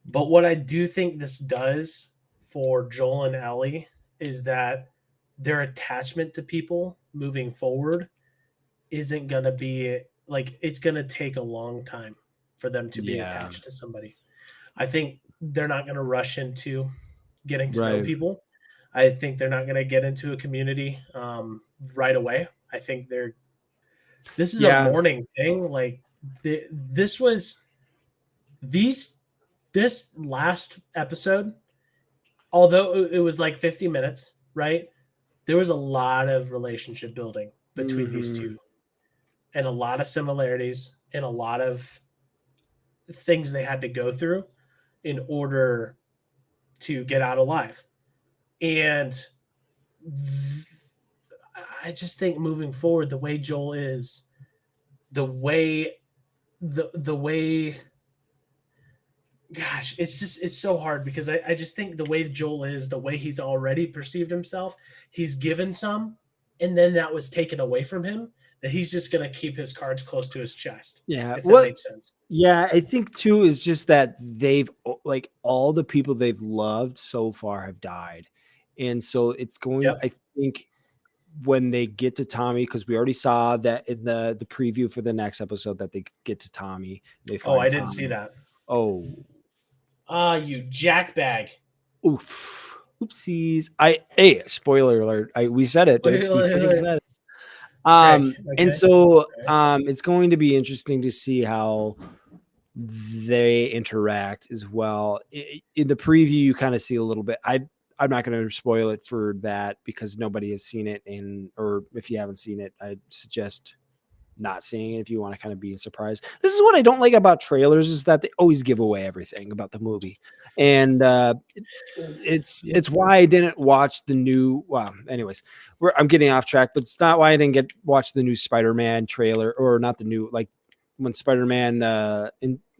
But what I do think this does for Joel and Ellie is that their attachment to people moving forward isn't going to be like, it's going to take a long time for them to be attached to somebody. I think they're not going to rush into getting to know people. I think they're not going to get into a community right away. I think this is a mourning thing. Like this last episode, although it was like 50 minutes, right? There was a lot of relationship building between these two and a lot of similarities and a lot of things they had to go through in order to get out alive. And I just think moving forward, the way Joel is, the way, gosh, it's so hard because I just think the way Joel is, the way he's already perceived himself, he's given some, and then that was taken away from him, that he's just going to keep his cards close to his chest. Yeah. If that makes sense. Yeah, I think too is just that they've like all the people they've loved so far have died. And so it's going, I think when they get to Tommy, because we already saw that in the preview for the next episode that they get to Tommy. They find I didn't see that. Oh. You jackbag. Oof. Oopsies. Hey, spoiler alert. We said it. Dude. Spoiler We alert. said it. Okay. And so it's going to be interesting to see how they interact as well. In the preview, you kind of see a little bit. I'm not going to spoil it for that because nobody has seen it, or if you haven't seen it, I suggest not seeing it if you want to kind of be surprised. This is what I don't like about trailers, is that they always give away everything about the movie. And it's why I didn't watch the new, well, anyways, I'm getting off track, but it's not why I didn't watch the new Spider-Man trailer, or not the new, like when Spider-Man No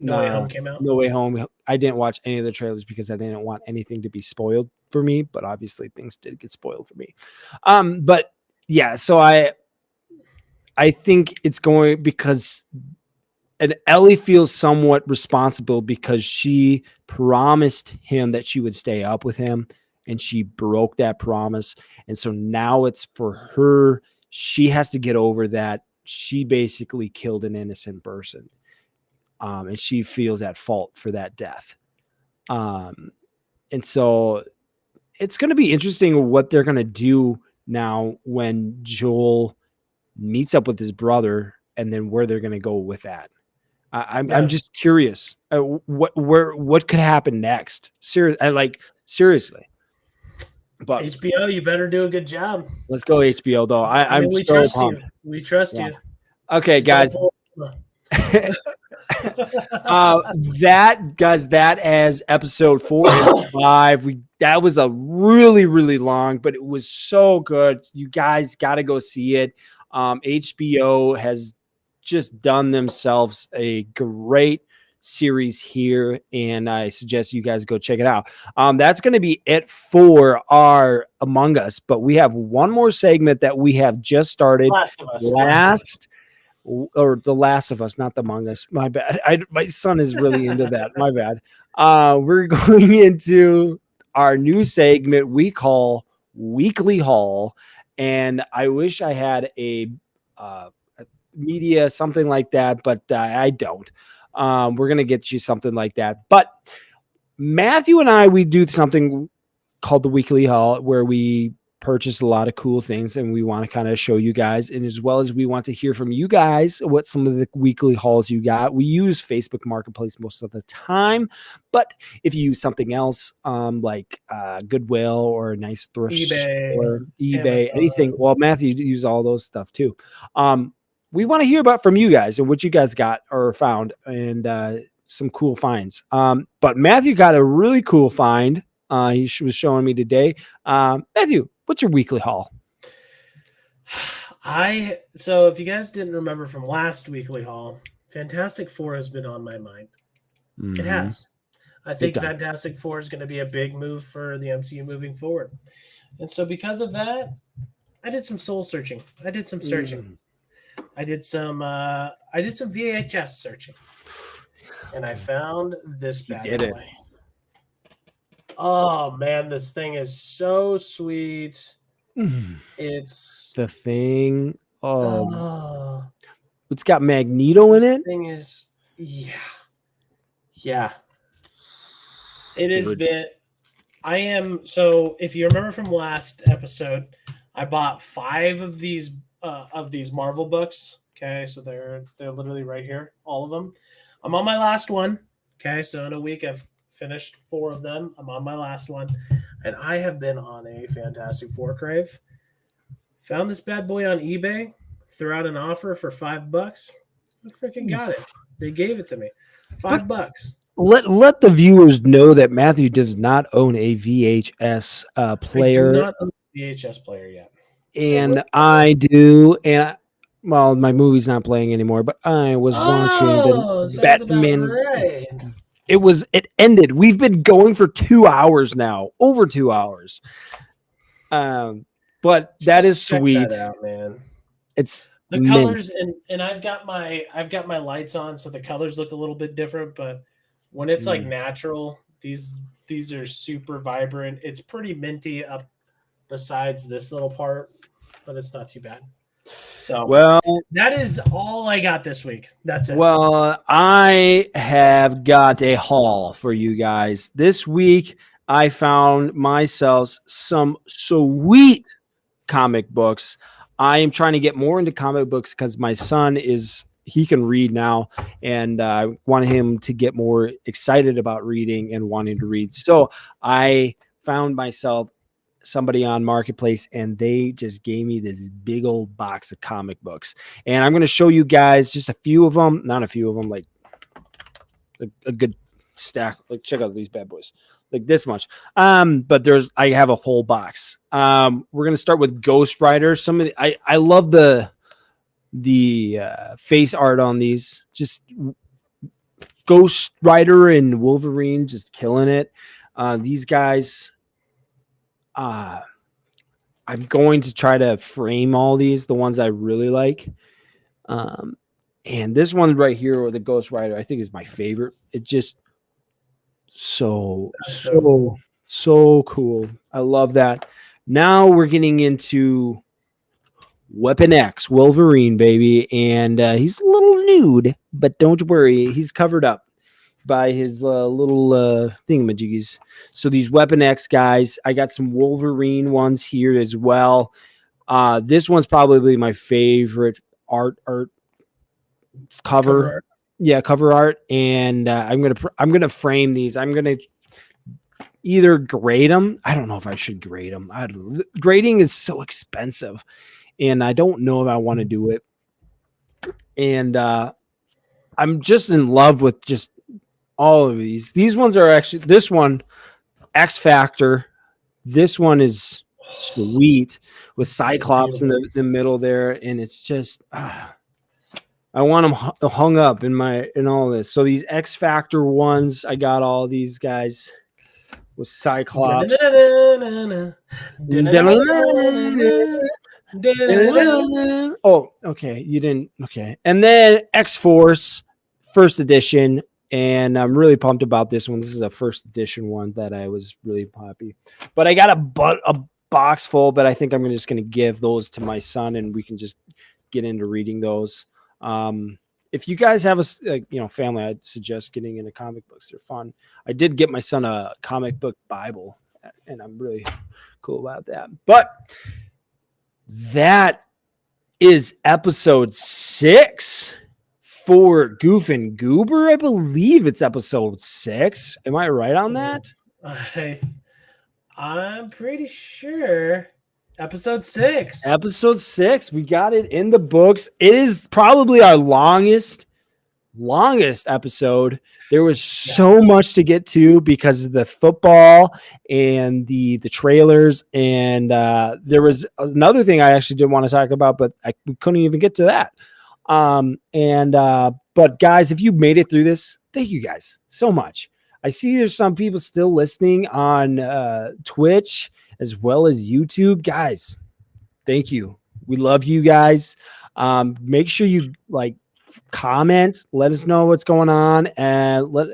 Way Home came out. No Way Home. I didn't watch any of the trailers because I didn't want anything to be spoiled for me, but obviously things did get spoiled for me. But yeah, so I think it's going because, and Ellie feels somewhat responsible because she promised him that she would stay up with him, and she broke that promise. And so now it's for her. She has to get over that. She basically killed an innocent person. And she feels at fault for that death. And so it's going to be interesting what they're going to do now when Joel meets up with his brother, and then where they're going to go with that. I'm just curious what could happen next. Seriously. But HBO, you better do a good job. Let's go HBO though. I'm we so trust pumped. you. We trust you. Okay, guys. That as episode 4 and 5. That was a really, really long, but it was so good. You guys got to go see it. HBO has just done themselves a great series here, and I suggest you guys go check it out. That's going to be it for our Among Us, but we have one more segment that we have just started. Last of Us. Or The Last of Us, not the Among Us. My bad. My son is really into that. My bad. We're going into our new segment we call Weekly Haul, and I wish I had a media, something like that, but I don't. We're going to get you something like that. But Matthew and we do something called the Weekly Haul, where we purchase a lot of cool things, and we want to kind of show you guys, and as well as we want to hear from you guys what some of the weekly hauls you got. We use Facebook Marketplace most of the time, but if you use something else, like Goodwill or a nice thrift store, eBay, anything, well, Matthew uses all those stuff too. We want to hear about from you guys and what you guys got or found, and some cool finds. But Matthew got a really cool find. He was showing me today. Matthew, what's your weekly haul? So if you guys didn't remember from last weekly haul, Fantastic Four has been on my mind. It has. I think Fantastic Four is going to be a big move for the MCU moving forward. And so because of that, I did some soul searching. I did some searching. I did some VHS searching. And I found this bad boy. Oh man, this thing is so sweet. It's The Thing. Oh, it's got Magneto in it. Thing is, yeah. It has been. So if you remember from last episode, I bought 5 of these Marvel books. Okay, so they're literally right here, all of them. I'm on my last one. Okay, so in a week I've finished 4 of them. I'm on my last one, and I have been on a Fantastic Four crave. Found this bad boy on eBay, threw out an offer for $5. I freaking got it. They gave it to me. $5. let the viewers know that Matthew does not own a VHS I do player, not own a VHS player yet. and I do. And well, my movie's not playing anymore, but I was watching Oh, the sounds about Batman. right. It ended. We've been going for 2 hours now, over 2 hours. But that is Check sweet. that out, man. It's The mint. colors and I've got my lights on, so the colors look a little bit different. But when it's like natural, these are super vibrant. It's pretty minty up besides this little part, but it's not too bad. So Well, that is all I got this week. That's it. well, I have got a haul for you guys. This week, I found myself some sweet comic books. I am trying to get more into comic books because my son he can read now, and I want him to get more excited about reading and wanting to read. So I found myself somebody on Marketplace, and they just gave me this big old box of comic books, and I'm going to show you guys just a few of them, not a few of them, like a good stack. Like, check out these bad boys, like this much. But I have a whole box. We're gonna start with Ghost Rider. I love the face art on these. Just Ghost Rider and Wolverine just killing it. These guys. I'm going to try to frame all these, the ones I really like. And this one right here, or the Ghost Rider, I think is my favorite. It just so cool. I love that. Now we're getting into Weapon X, Wolverine, baby, and he's a little nude, but don't worry, he's covered up by his little thingamajiggies. So these Weapon X guys, I got some Wolverine ones here as well. This one's probably my favorite art cover art. Yeah, cover art, and I'm gonna frame these. I'm gonna either grade them. I don't know if I should grade them. Grading is so expensive, and I don't know if I want to do it. And I'm just in love with just all of these. These ones are actually, this one, X Factor. This one is sweet with Cyclops in the middle there, and it's just. I want them hung up in all this. So these X Factor ones, I got all these guys with Cyclops. Oh, okay. You didn't. Okay. And then X Force first edition. And I'm really pumped about this one. This is a first edition one that I was really happy. But I got a box full, but I think I'm just going to give those to my son, and we can just get into reading those. If you guys have a family, I'd suggest getting into comic books. They're fun. I did get my son a comic book Bible, and I'm really cool about that. But that is episode 6 for Goof and Goober. I believe it's episode 6. Am I right on that? I'm pretty sure. Episode 6. Episode 6. We got it in the books. It is probably our longest episode. There was so much to get to because of the football and the trailers, and there was another thing I actually did want to talk about, but we couldn't even get to that. But guys, if you made it through this, thank you guys so much. I see there's some people still listening on Twitch as well as YouTube. Guys, thank you. We love you guys. Make sure you comment, let us know what's going on, and the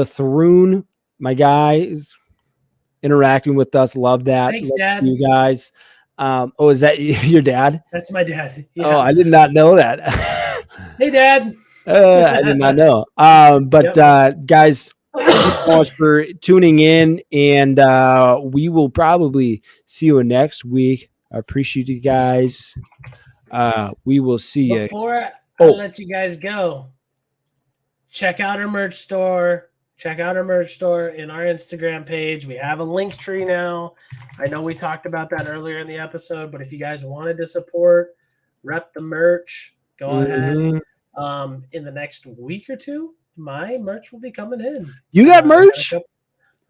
Tharoon, my guy, is interacting with us. Love that. Thanks, love Dad. you guys. Is that your dad? That's my dad. Yeah. Oh, I did not know that. Hey, Dad. I did not know. Guys, thank you so much for tuning in, and we will probably see you next week. I appreciate you guys. We will see you. Before I let you guys go, check out our merch store. Check out our merch store in our Instagram page. We have a link tree now. I know we talked about that earlier in the episode, but if you guys wanted to support, rep the merch, go ahead. in the next week or two, my merch will be coming in. You got merch?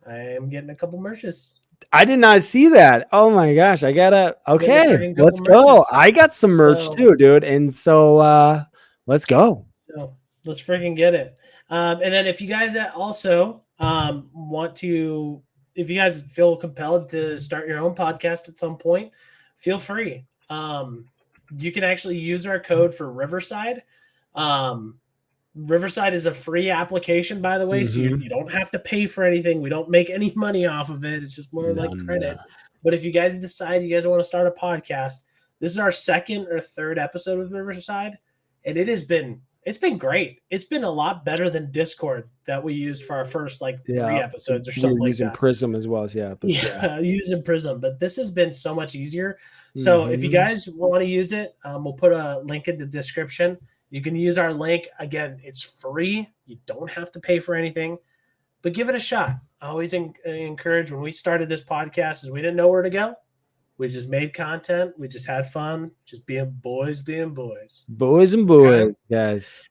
I am getting a couple merches. I did not see that. Oh my gosh. I gotta, okay, let's go. I got some merch too, dude. And so let's go. So let's freaking get it. And then if you guys also want to, if you guys feel compelled to start your own podcast at some point, feel free. You can actually use our code for Riverside. Riverside is a free application, by the way, so you don't have to pay for anything. We don't make any money off of it. It's just more like credit. But if you guys decide you guys want to start a podcast, this is our second or third episode with Riverside, and it's been great. It's been a lot better than Discord that we used for our first 3 episodes or something like using that. Prism as well as using Prism, but this has been so much easier. So if you guys want to use it, we'll put a link in the description. You can use our link. Again, it's free. You don't have to pay for anything, but give it a shot. I always encourage, when we started this podcast, is we didn't know where to go. We just made content. We just had fun, just being boys. Boys and boys, guys.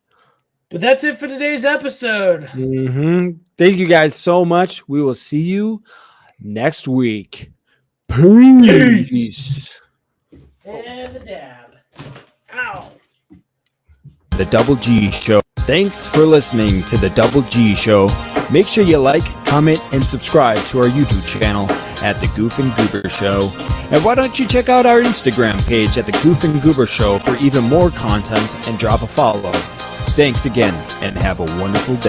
But that's it for today's episode. Thank you guys so much. We will see you next week. Peace. And the dab. Ow. The Double G Show. Thanks for listening to The Double G Show. Make sure you like, comment, and subscribe to our YouTube channel at The Goof and Goober Show. And why don't you check out our Instagram page at The Goof and Goober Show for even more content and drop a follow. Thanks again, and have a wonderful day.